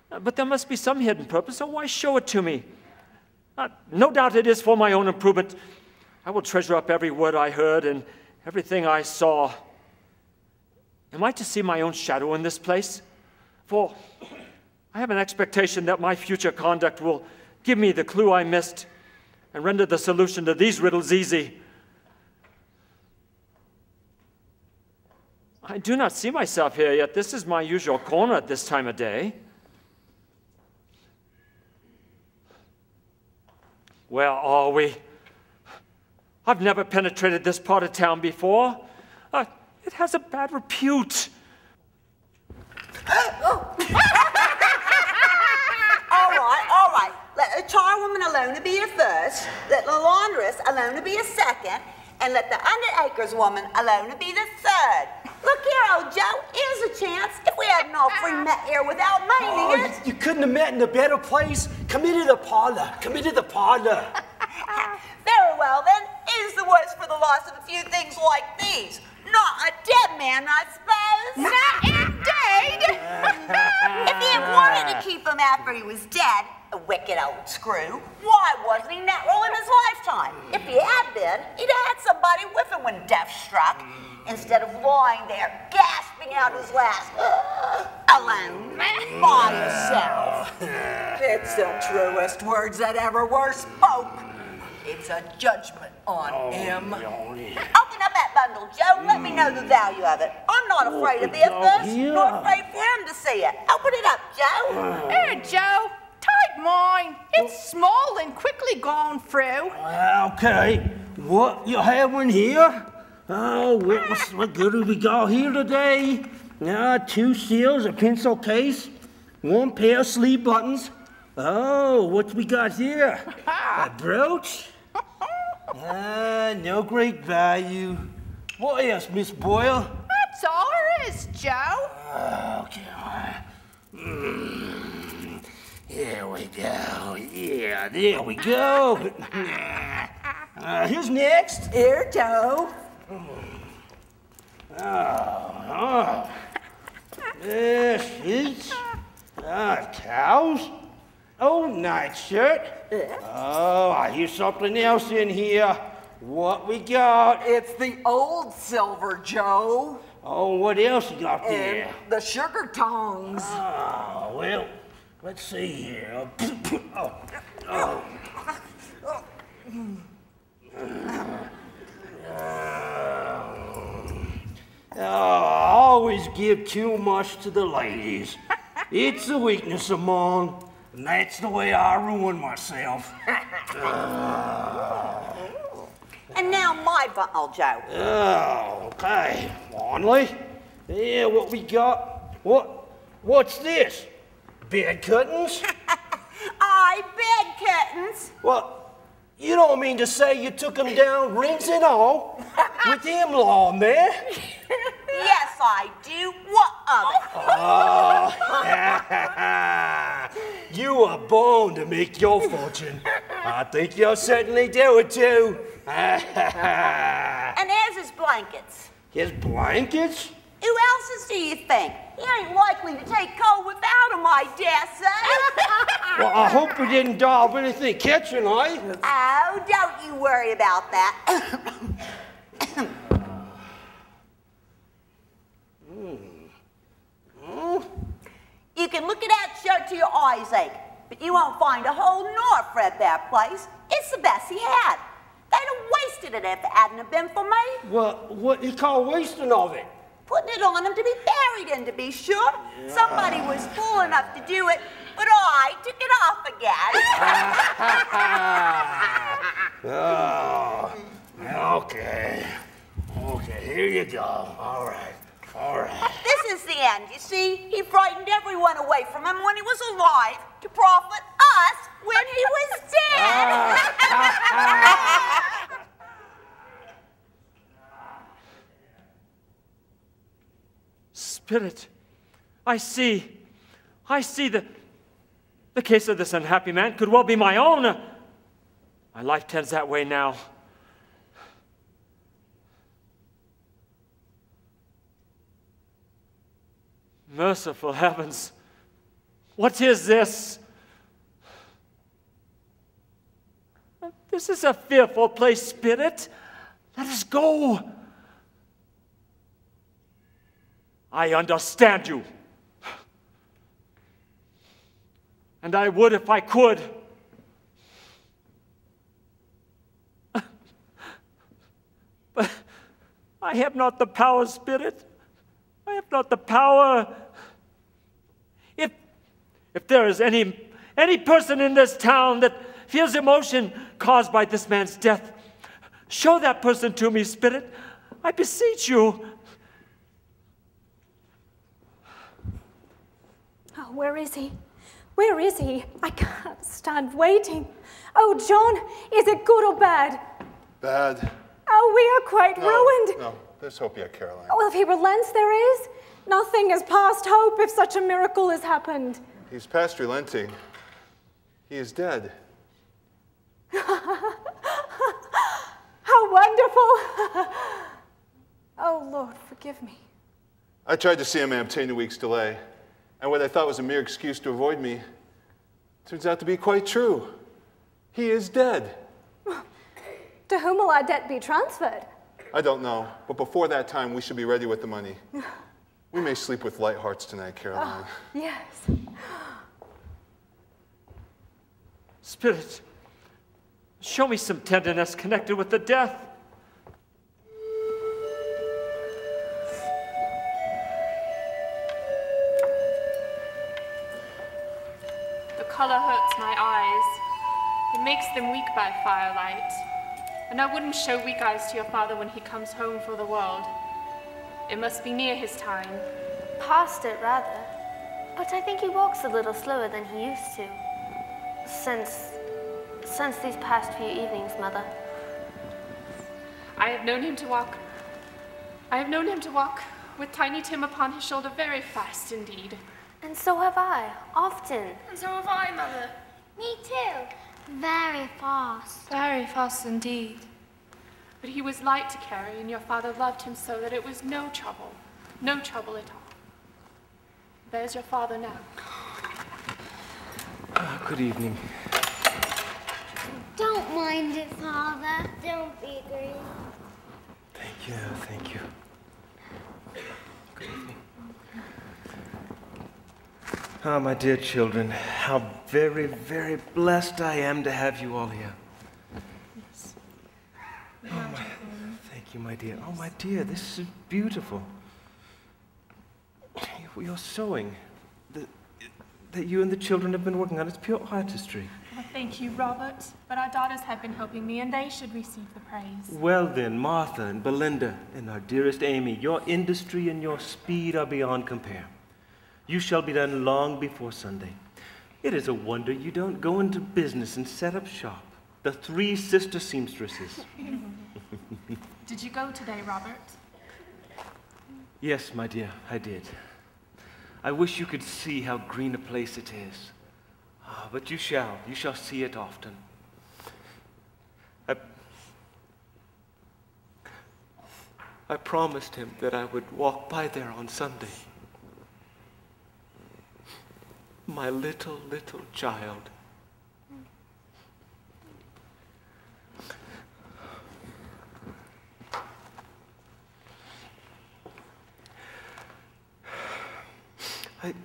But there must be some hidden purpose, so why show it to me? No doubt it is for my own improvement. I will treasure up every word I heard and everything I saw. Am I to see my own shadow in this place? For I have an expectation that my future conduct will give me the clue I missed and render the solution to these riddles easy. I do not see myself here, yet this is my usual corner at this time of day. Where are we? I've never penetrated this part of town before. It has a bad repute. All right. Let the charwoman alone be a first, let the laundress alone be a second, and let the underacres woman alone be the third. Look here, old Joe, here's a chance if we hadn't all three met here without meaning it. You couldn't have met in a better place. Come into the parlor. Come into the parlor. Very well, then. It is the worse for the loss of a few things like these. Not a dead man, I suppose. Not indeed. If he had wanted to keep him after he was dead, a wicked old screw, why wasn't he natural in his lifetime? If he had been, he'd have had somebody with him when death struck, instead of lying there gasping gasping out his last. Alone, by yourself. It's the truest words that ever were spoke. It's a judgment on him. Open up that bundle, Joe. Let me know the value of it. I'm not afraid of this, nor afraid for him to see it. Open it up, Joe. Here, Joe. Take mine. It's small and quickly gone through. Okay, what you having here? Oh, what good have we got here today? 2 seals, a pencil case, 1 pair of sleeve buttons. Oh, what we got here? A brooch? No great value. What else, Miss Boyle? That's all there is, Joe. Okay. Here we go. Yeah, there we go. Who's next? Here, Joe. Sheets. Towels. Oh, nightshirt. Oh, I hear something else in here. What we got? It's the old silver, Joe. Oh, what else you got there? And the sugar tongs. Oh, well, let's see here. Always give too much to the ladies. It's a weakness of mine, and that's the way I ruin myself. And now my bundle, Joe. Oh, okay. Finally. Yeah, what we got? What's this? Bed curtains? Bed curtains. What? You don't mean to say you took them down, rings and all, with him on there? Yes, I do. What of it? You are born to make your fortune. I think you'll certainly do it too. And there's his blankets. His blankets? Who else's do you think? He ain't likely to take cold without him, I dare say. Well, I hope we didn't die of anything catching, eh? Oh, don't you worry about that. You can look at that shirt till your eyes ache, but you won't find a hole nor a threadbare place. It's the best he had. They'd have wasted it if it hadn't have been for me. Well, what you call wasting of it? Putting it on him to be buried in, to be sure. Yeah. Somebody was fool enough to do it, but I took it off again. Oh, okay. Okay, here you go. All right. This is the end, you see. He frightened everyone away from him when he was alive to profit us when he was dead. Spirit, I see the case of this unhappy man could well be my own. My life tends that way now. Merciful heavens, what is this? This is a fearful place, Spirit. Let us go. I understand you. And I would if I could. But I have not the power, Spirit. I have not the power. If there is any person in this town that feels emotion caused by this man's death, show that person to me, Spirit. I beseech you. Oh, where is he? Where is he? I can't stand waiting. Oh, John, is it good or bad? Bad. Oh, we are quite ruined. No, there's hope yet, Caroline. Oh, well, if he relents, there is. Nothing is past hope if such a miracle has happened. He's past relenting. He is dead. How wonderful. Oh, Lord, forgive me. I tried to see him and obtain a week's delay, and what I thought was a mere excuse to avoid me turns out to be quite true. He is dead. To whom will our debt be transferred? I don't know, but before that time, we should be ready with the money. We may sleep with light hearts tonight, Caroline. Oh, yes. Spirit, show me some tenderness connected with the death. The color hurts my eyes. It makes them weak by firelight. And I wouldn't show weak eyes to your father when he comes home for the world. It must be near his time. Past it, rather. But I think he walks a little slower than he used to. Since these past few evenings, Mother. I have known him to walk with Tiny Tim upon his shoulder very fast indeed. And so have I, often. And so have I, Mother. Me too. Very fast. Very fast indeed. But he was light to carry, and your father loved him so that it was no trouble at all. There's your father now. Good evening. Don't mind it, Father. Don't be grieved. Thank you. Good evening. Ah, my dear children, how very, very blessed I am to have you all here. Yes. Thank you, my dear. Oh, my dear, this is beautiful. You're sewing. That you and the children have been working on. It's pure artistry. Well, thank you, Robert. But our daughters have been helping me, and they should receive the praise. Well then, Martha and Belinda and our dearest Amy, your industry and your speed are beyond compare. You shall be done long before Sunday. It is a wonder you don't go into business and set up shop. The three sister seamstresses. Did you go today, Robert? Yes, my dear, I did. I wish you could see how green a place it is. But you shall see it often. I promised him that I would walk by there on Sunday. My little child.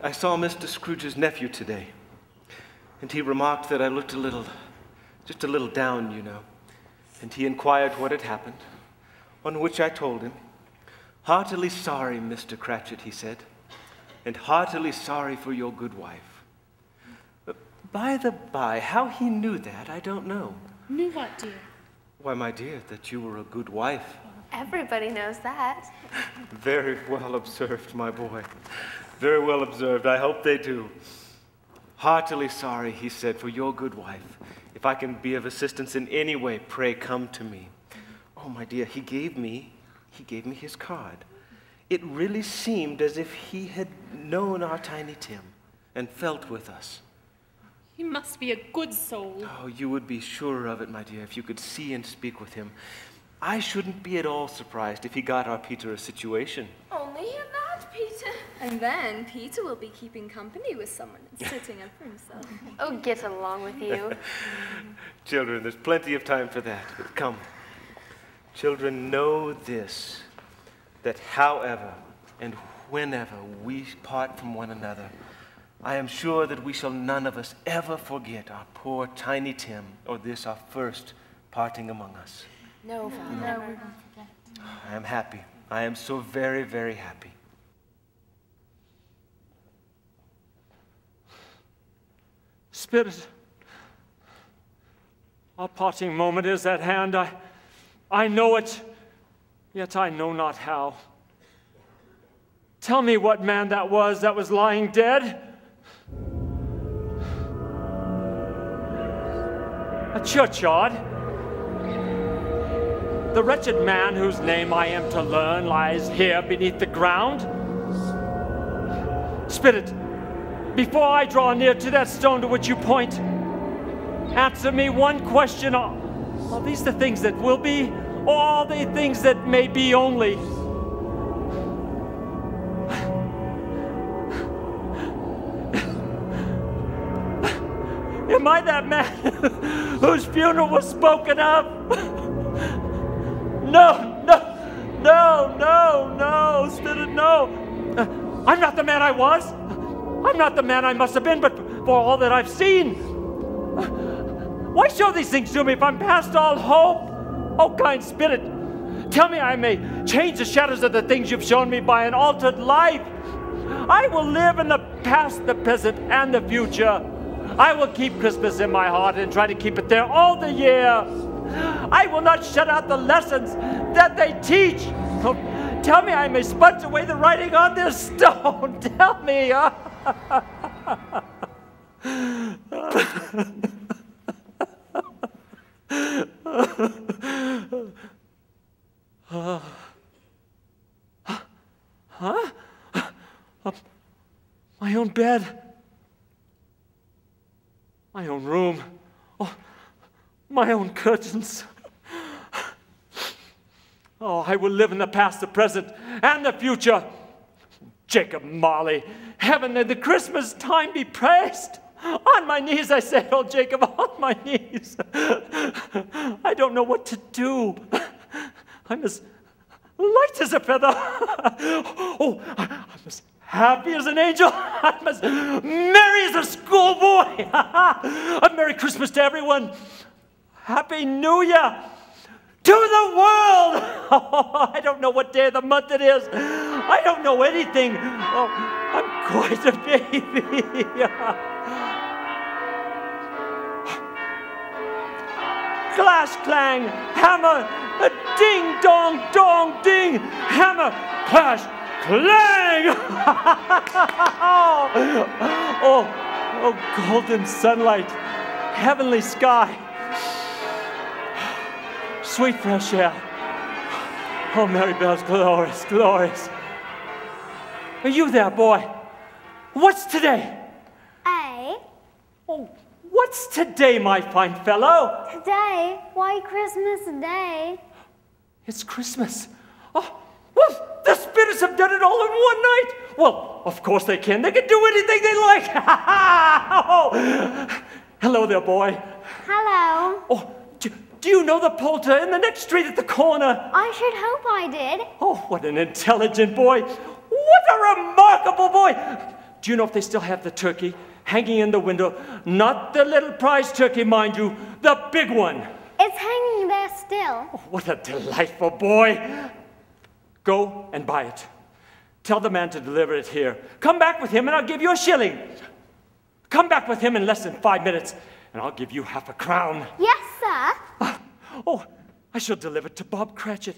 I saw Mr. Scrooge's nephew today, and he remarked that I looked just a little down, you know, and he inquired what had happened, on which I told him, "Heartily sorry, Mr. Cratchit," he said, "and heartily sorry for your good wife." By the by, how he knew that, I don't know. Knew what, dear? Why, my dear, that you were a good wife. Everybody knows that. Very well observed, my boy. Very well observed. I hope they do. Heartily sorry, he said, for your good wife. If I can be of assistance in any way, pray come to me. Oh, my dear, he gave me his card. It really seemed as if he had known our Tiny Tim and felt with us. He must be a good soul. Oh, you would be sure of it, my dear, if you could see and speak with him. I shouldn't be at all surprised if he got our Peter a situation. Only hear that, Peter. And then Peter will be keeping company with someone and sitting up for himself. Oh, get along with you. Children, there's plenty of time for that. But come. Children, know this, that however and whenever we part from one another, I am sure that we shall none of us ever forget our poor Tiny Tim, or this our first parting among us. No, Father. No, we won't forget. I am happy. I am so very, very happy. Spirit, our parting moment is at hand. I know it, yet I know not how. Tell me what man that was lying dead. A churchyard. The wretched man whose name I am to learn lies here beneath the ground. Spirit, before I draw near to that stone to which you point, answer me one question. Are these the things that will be, or are they things that may be only? Am I that man whose funeral was spoken of? No, Spirit, no. I'm not the man I was. I'm not the man I must have been, but for all that I've seen. Why show these things to me if I'm past all hope? Oh, kind spirit, tell me I may change the shadows of the things you've shown me by an altered life. I will live in the past, the present, and the future. I will keep Christmas in my heart and try to keep it there all the year. I will not shut out the lessons that they teach. Oh, tell me I may smudge away the writing on this stone. Tell me. Huh? My own bed. My own room. Oh, my own curtains. Oh, I will live in the past, the present, and the future. Jacob Marley, heaven and the Christmas time be praised. On my knees, I say, oh, Jacob, on my knees. I don't know what to do. I'm as light as a feather. Oh, I'm as happy as an angel. I'm as merry as a schoolboy. A Merry Christmas to everyone. Happy New Year to the world. Oh, I don't know what day of the month it is. I don't know anything. Oh, I'm quite a baby. Clash, clang, hammer, a ding, dong, dong, ding, hammer, clash, clang! oh, golden sunlight, heavenly sky, sweet fresh air. Oh, Mary Bell's glorious, glorious. Are you there, boy? What's today? A. Oh, what's today, my fine fellow? Today? Why Christmas Day? It's Christmas. Oh, well, the spirits have done it all in one night. Well, of course they can. They can do anything they like. Oh, hello there, boy. Hello. Oh, do you know the Polter in the next street at the corner? I should hope I did. Oh, what an intelligent boy. What a remarkable boy. Do you know if they still have the turkey hanging in the window? Not the little prize turkey, mind you, the big one. It's hanging there still. Oh, what a delightful boy. Go and buy it. Tell the man to deliver it here. Come back with him and I'll give you a shilling. Come back with him in less than 5 minutes and I'll give you half a crown. Yes, sir. Oh, I shall deliver it to Bob Cratchit.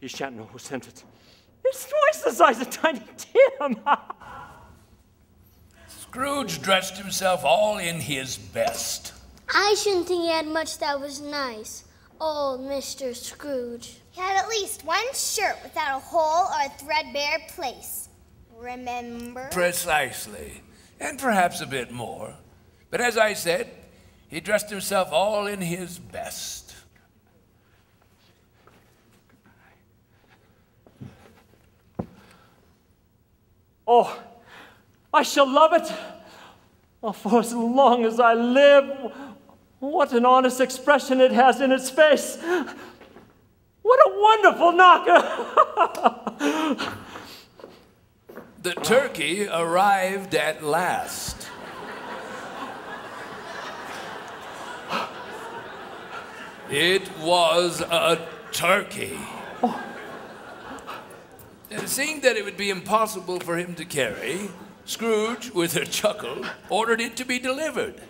He shan't know who sent it. It's twice the size of Tiny Tim. Scrooge dressed himself all in his best. I shouldn't think he had much that was nice. Old Mr. Scrooge. He had at least one shirt without a hole or a threadbare place. Remember? Precisely. And perhaps a bit more. But as I said, he dressed himself all in his best. Oh, I shall love it. Oh, for as long as I live. What an honest expression it has in its face. What a wonderful knocker. The turkey arrived at last. It was a turkey. Oh. And seeing that it would be impossible for him to carry, Scrooge, with a chuckle, ordered it to be delivered.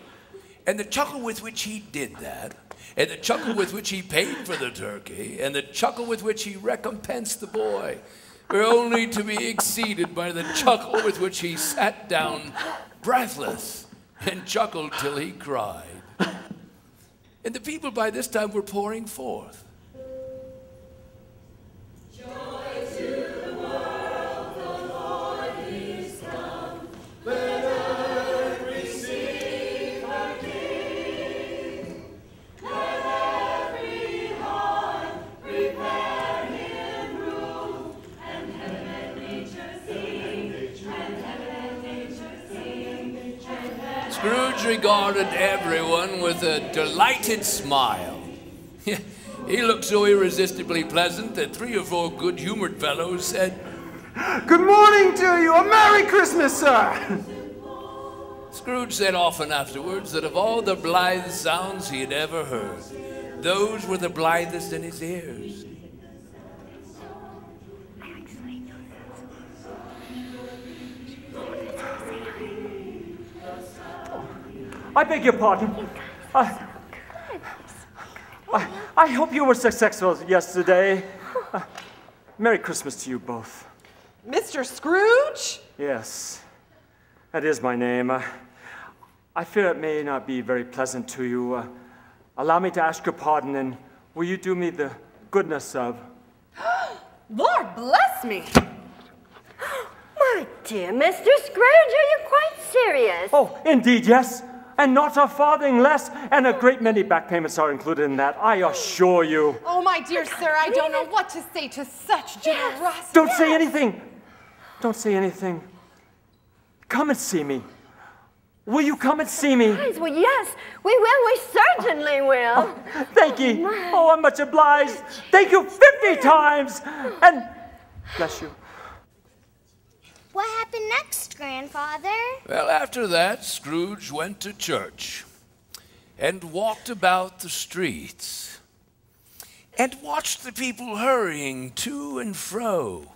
And the chuckle with which he did that, and the chuckle with which he paid for the turkey, and the chuckle with which he recompensed the boy, were only to be exceeded by the chuckle with which he sat down breathless and chuckled till he cried. And the people by this time were pouring forth. Scrooge regarded everyone with a delighted smile. He looked so irresistibly pleasant that 3 or 4 good-humored fellows said, Good morning to you. A Merry Christmas, sir. Scrooge said often afterwards that of all the blithe sounds he had ever heard, those were the blithest in his ears. I beg your pardon. I hope you were successful yesterday. Merry Christmas to you both. Mr. Scrooge? Yes, that is my name. I fear it may not be very pleasant to you. Allow me to ask your pardon, and will you do me the goodness of... Lord bless me! My dear Mr. Scrooge, are you quite serious? Oh, indeed, yes. And not a farthing less, and a great many back payments are included in that, I assure you. Oh, my dear sir, I don't know what to say to such generosity. Don't say anything. Don't say anything. Come and see me. Will you come and see me? Well, yes, we will. We certainly will. Oh, thank you. Oh, I'm much obliged. Thank you 50 times. And bless you. What happened next, Grandfather? Well, after that, Scrooge went to church and walked about the streets and watched the people hurrying to and fro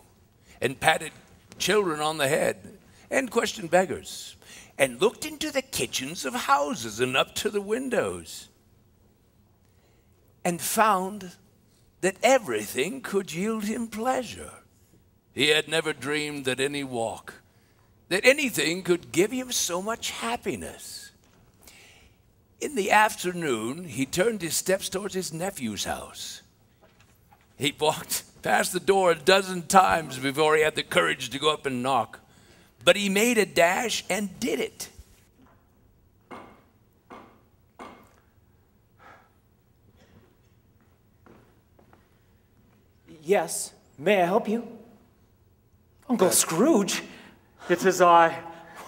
and patted children on the head and questioned beggars and looked into the kitchens of houses and up to the windows and found that everything could yield him pleasure. He had never dreamed that any walk, that anything could give him so much happiness. In the afternoon, he turned his steps towards his nephew's house. He walked past the door a dozen times before he had the courage to go up and knock. But he made a dash and did it. Yes, may I help you? Uncle Scrooge? It is I.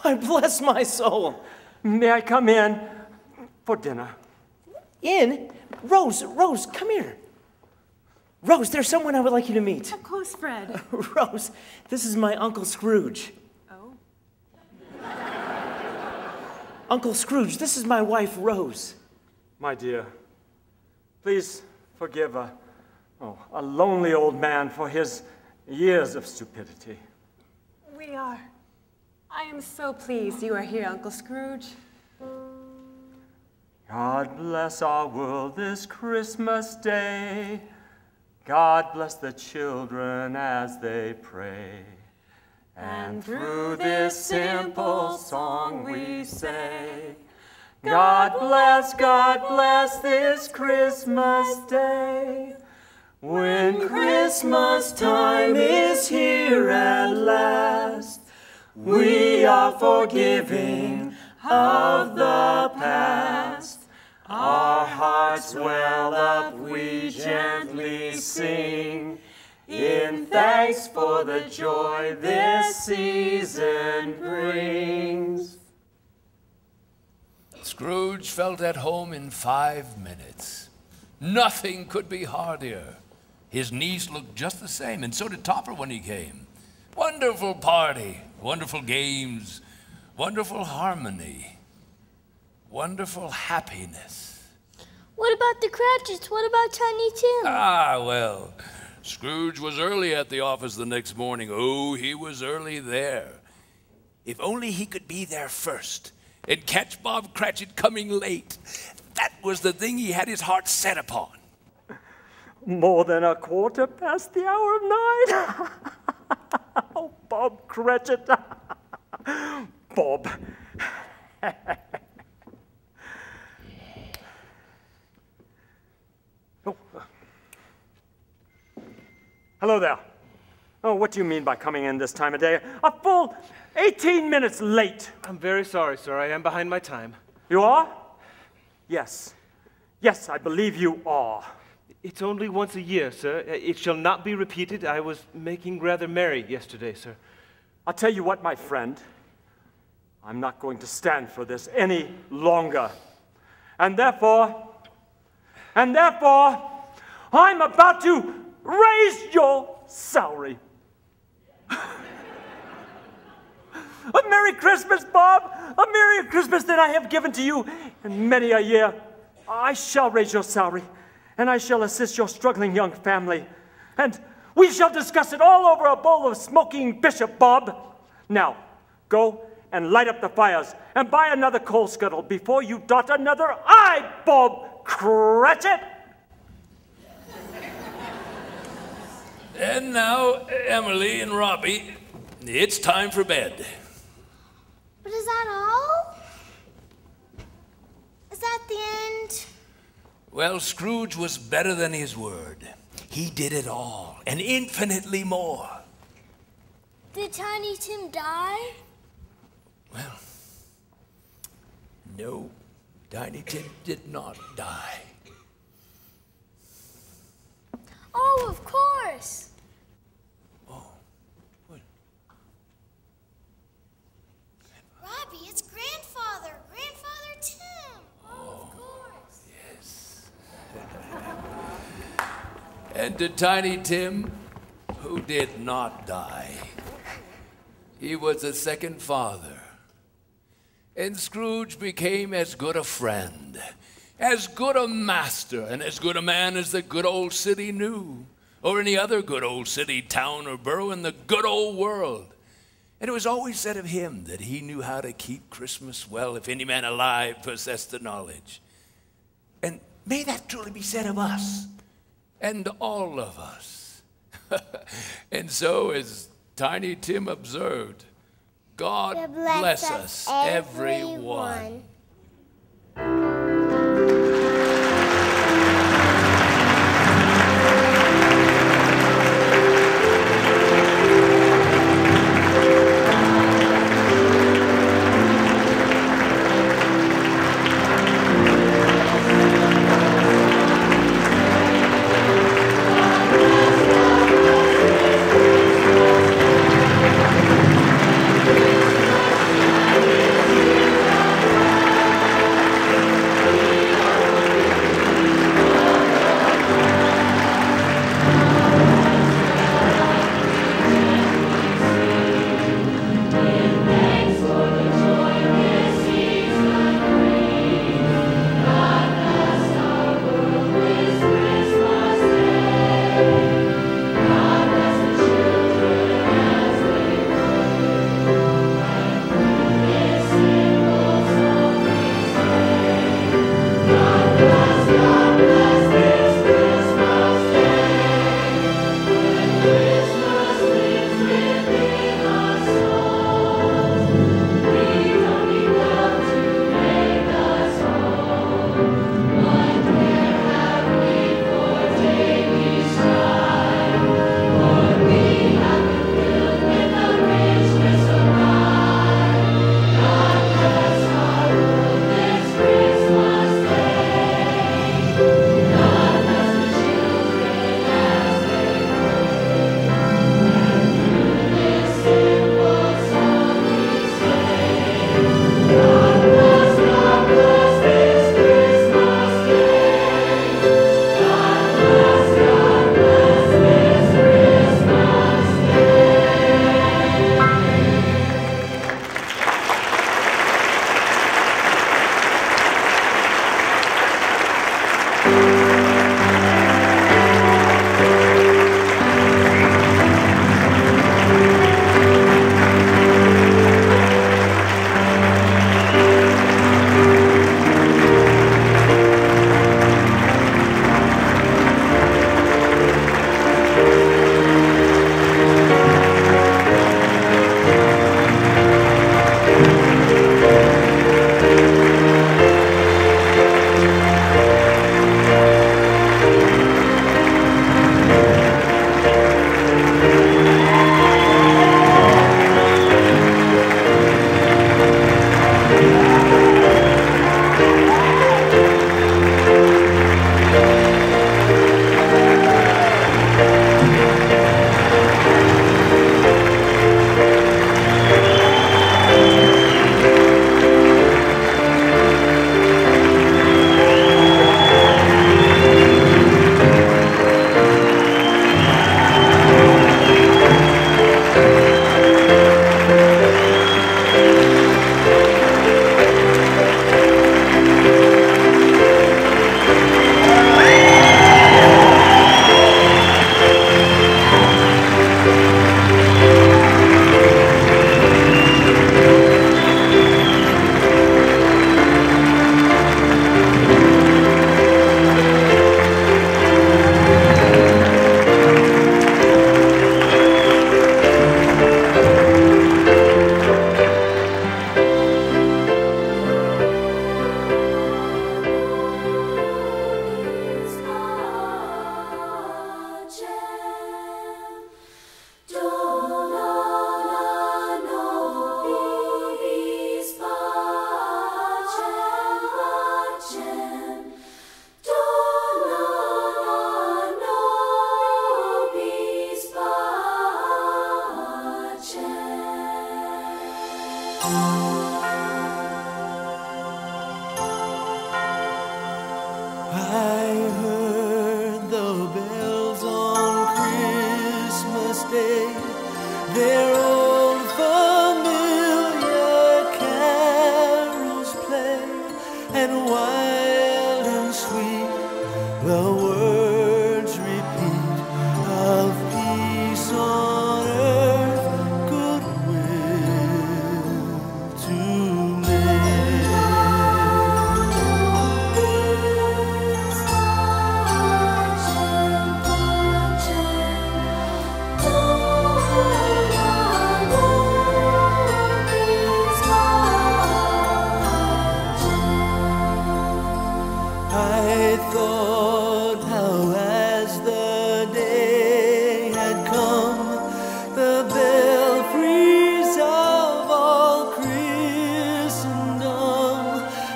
Why, bless my soul. May I come in for dinner? In? Rose, come here. Rose, there's someone I would like you to meet. Of course, Fred. Rose, this is my Uncle Scrooge. Oh. Uncle Scrooge, this is my wife, Rose. My dear, please forgive a lonely old man for his years of stupidity. We are. I am so pleased you are here, Uncle Scrooge. God bless our world this Christmas day. God bless the children as they pray. And through this simple song we say, God bless this Christmas day. When Christmas time is here at last, we are forgiving of the past. Our hearts well up, we gently sing, in thanks for the joy this season brings. Scrooge felt at home in 5 minutes. Nothing could be heartier. His niece looked just the same, and so did Topper when he came. Wonderful party, wonderful games, wonderful harmony, wonderful happiness. What about the Cratchits? What about Tiny Tim? Ah, well, Scrooge was early at the office the next morning. Oh, he was early there. If only he could be there first and catch Bob Cratchit coming late. That was the thing he had his heart set upon. More than a quarter past the hour of 9. Oh, Bob Cratchit. Bob. Oh. Hello there. Oh, what do you mean by coming in this time of day? A full 18 minutes late. I'm very sorry, sir. I am behind my time. You are? Yes. Yes, I believe you are. It's only once a year, sir. It shall not be repeated. I was making rather merry yesterday, sir. I'll tell you what, my friend. I'm not going to stand for this any longer. And therefore, I'm about to raise your salary. A Merry Christmas, Bob! A Merry Christmas that I have given to you in many a year. I shall raise your salary, and I shall assist your struggling young family. And we shall discuss it all over a bowl of smoking bishop, Bob. Now, go and light up the fires, and buy another coal scuttle before you dot another I, Bob Cratchit! And now, Emily and Robbie, it's time for bed. But is that all? Is that the end? Well, Scrooge was better than his word. He did it all, and infinitely more. Did Tiny Tim die? Well, no, Tiny Tim did not die. Oh, of course. Oh, what? Robbie, it's Grandfather Tim. Oh, of course. Yes. And to Tiny Tim, who did not die, he was a second father. And Scrooge became as good a friend, as good a master, and as good a man as the good old city knew, or any other good old city, town, or borough in the good old world. And it was always said of him that he knew how to keep Christmas well, if any man alive possessed the knowledge. And may that truly be said of us, and all of us. And so, as Tiny Tim observed, God bless us, everyone.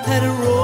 had a roll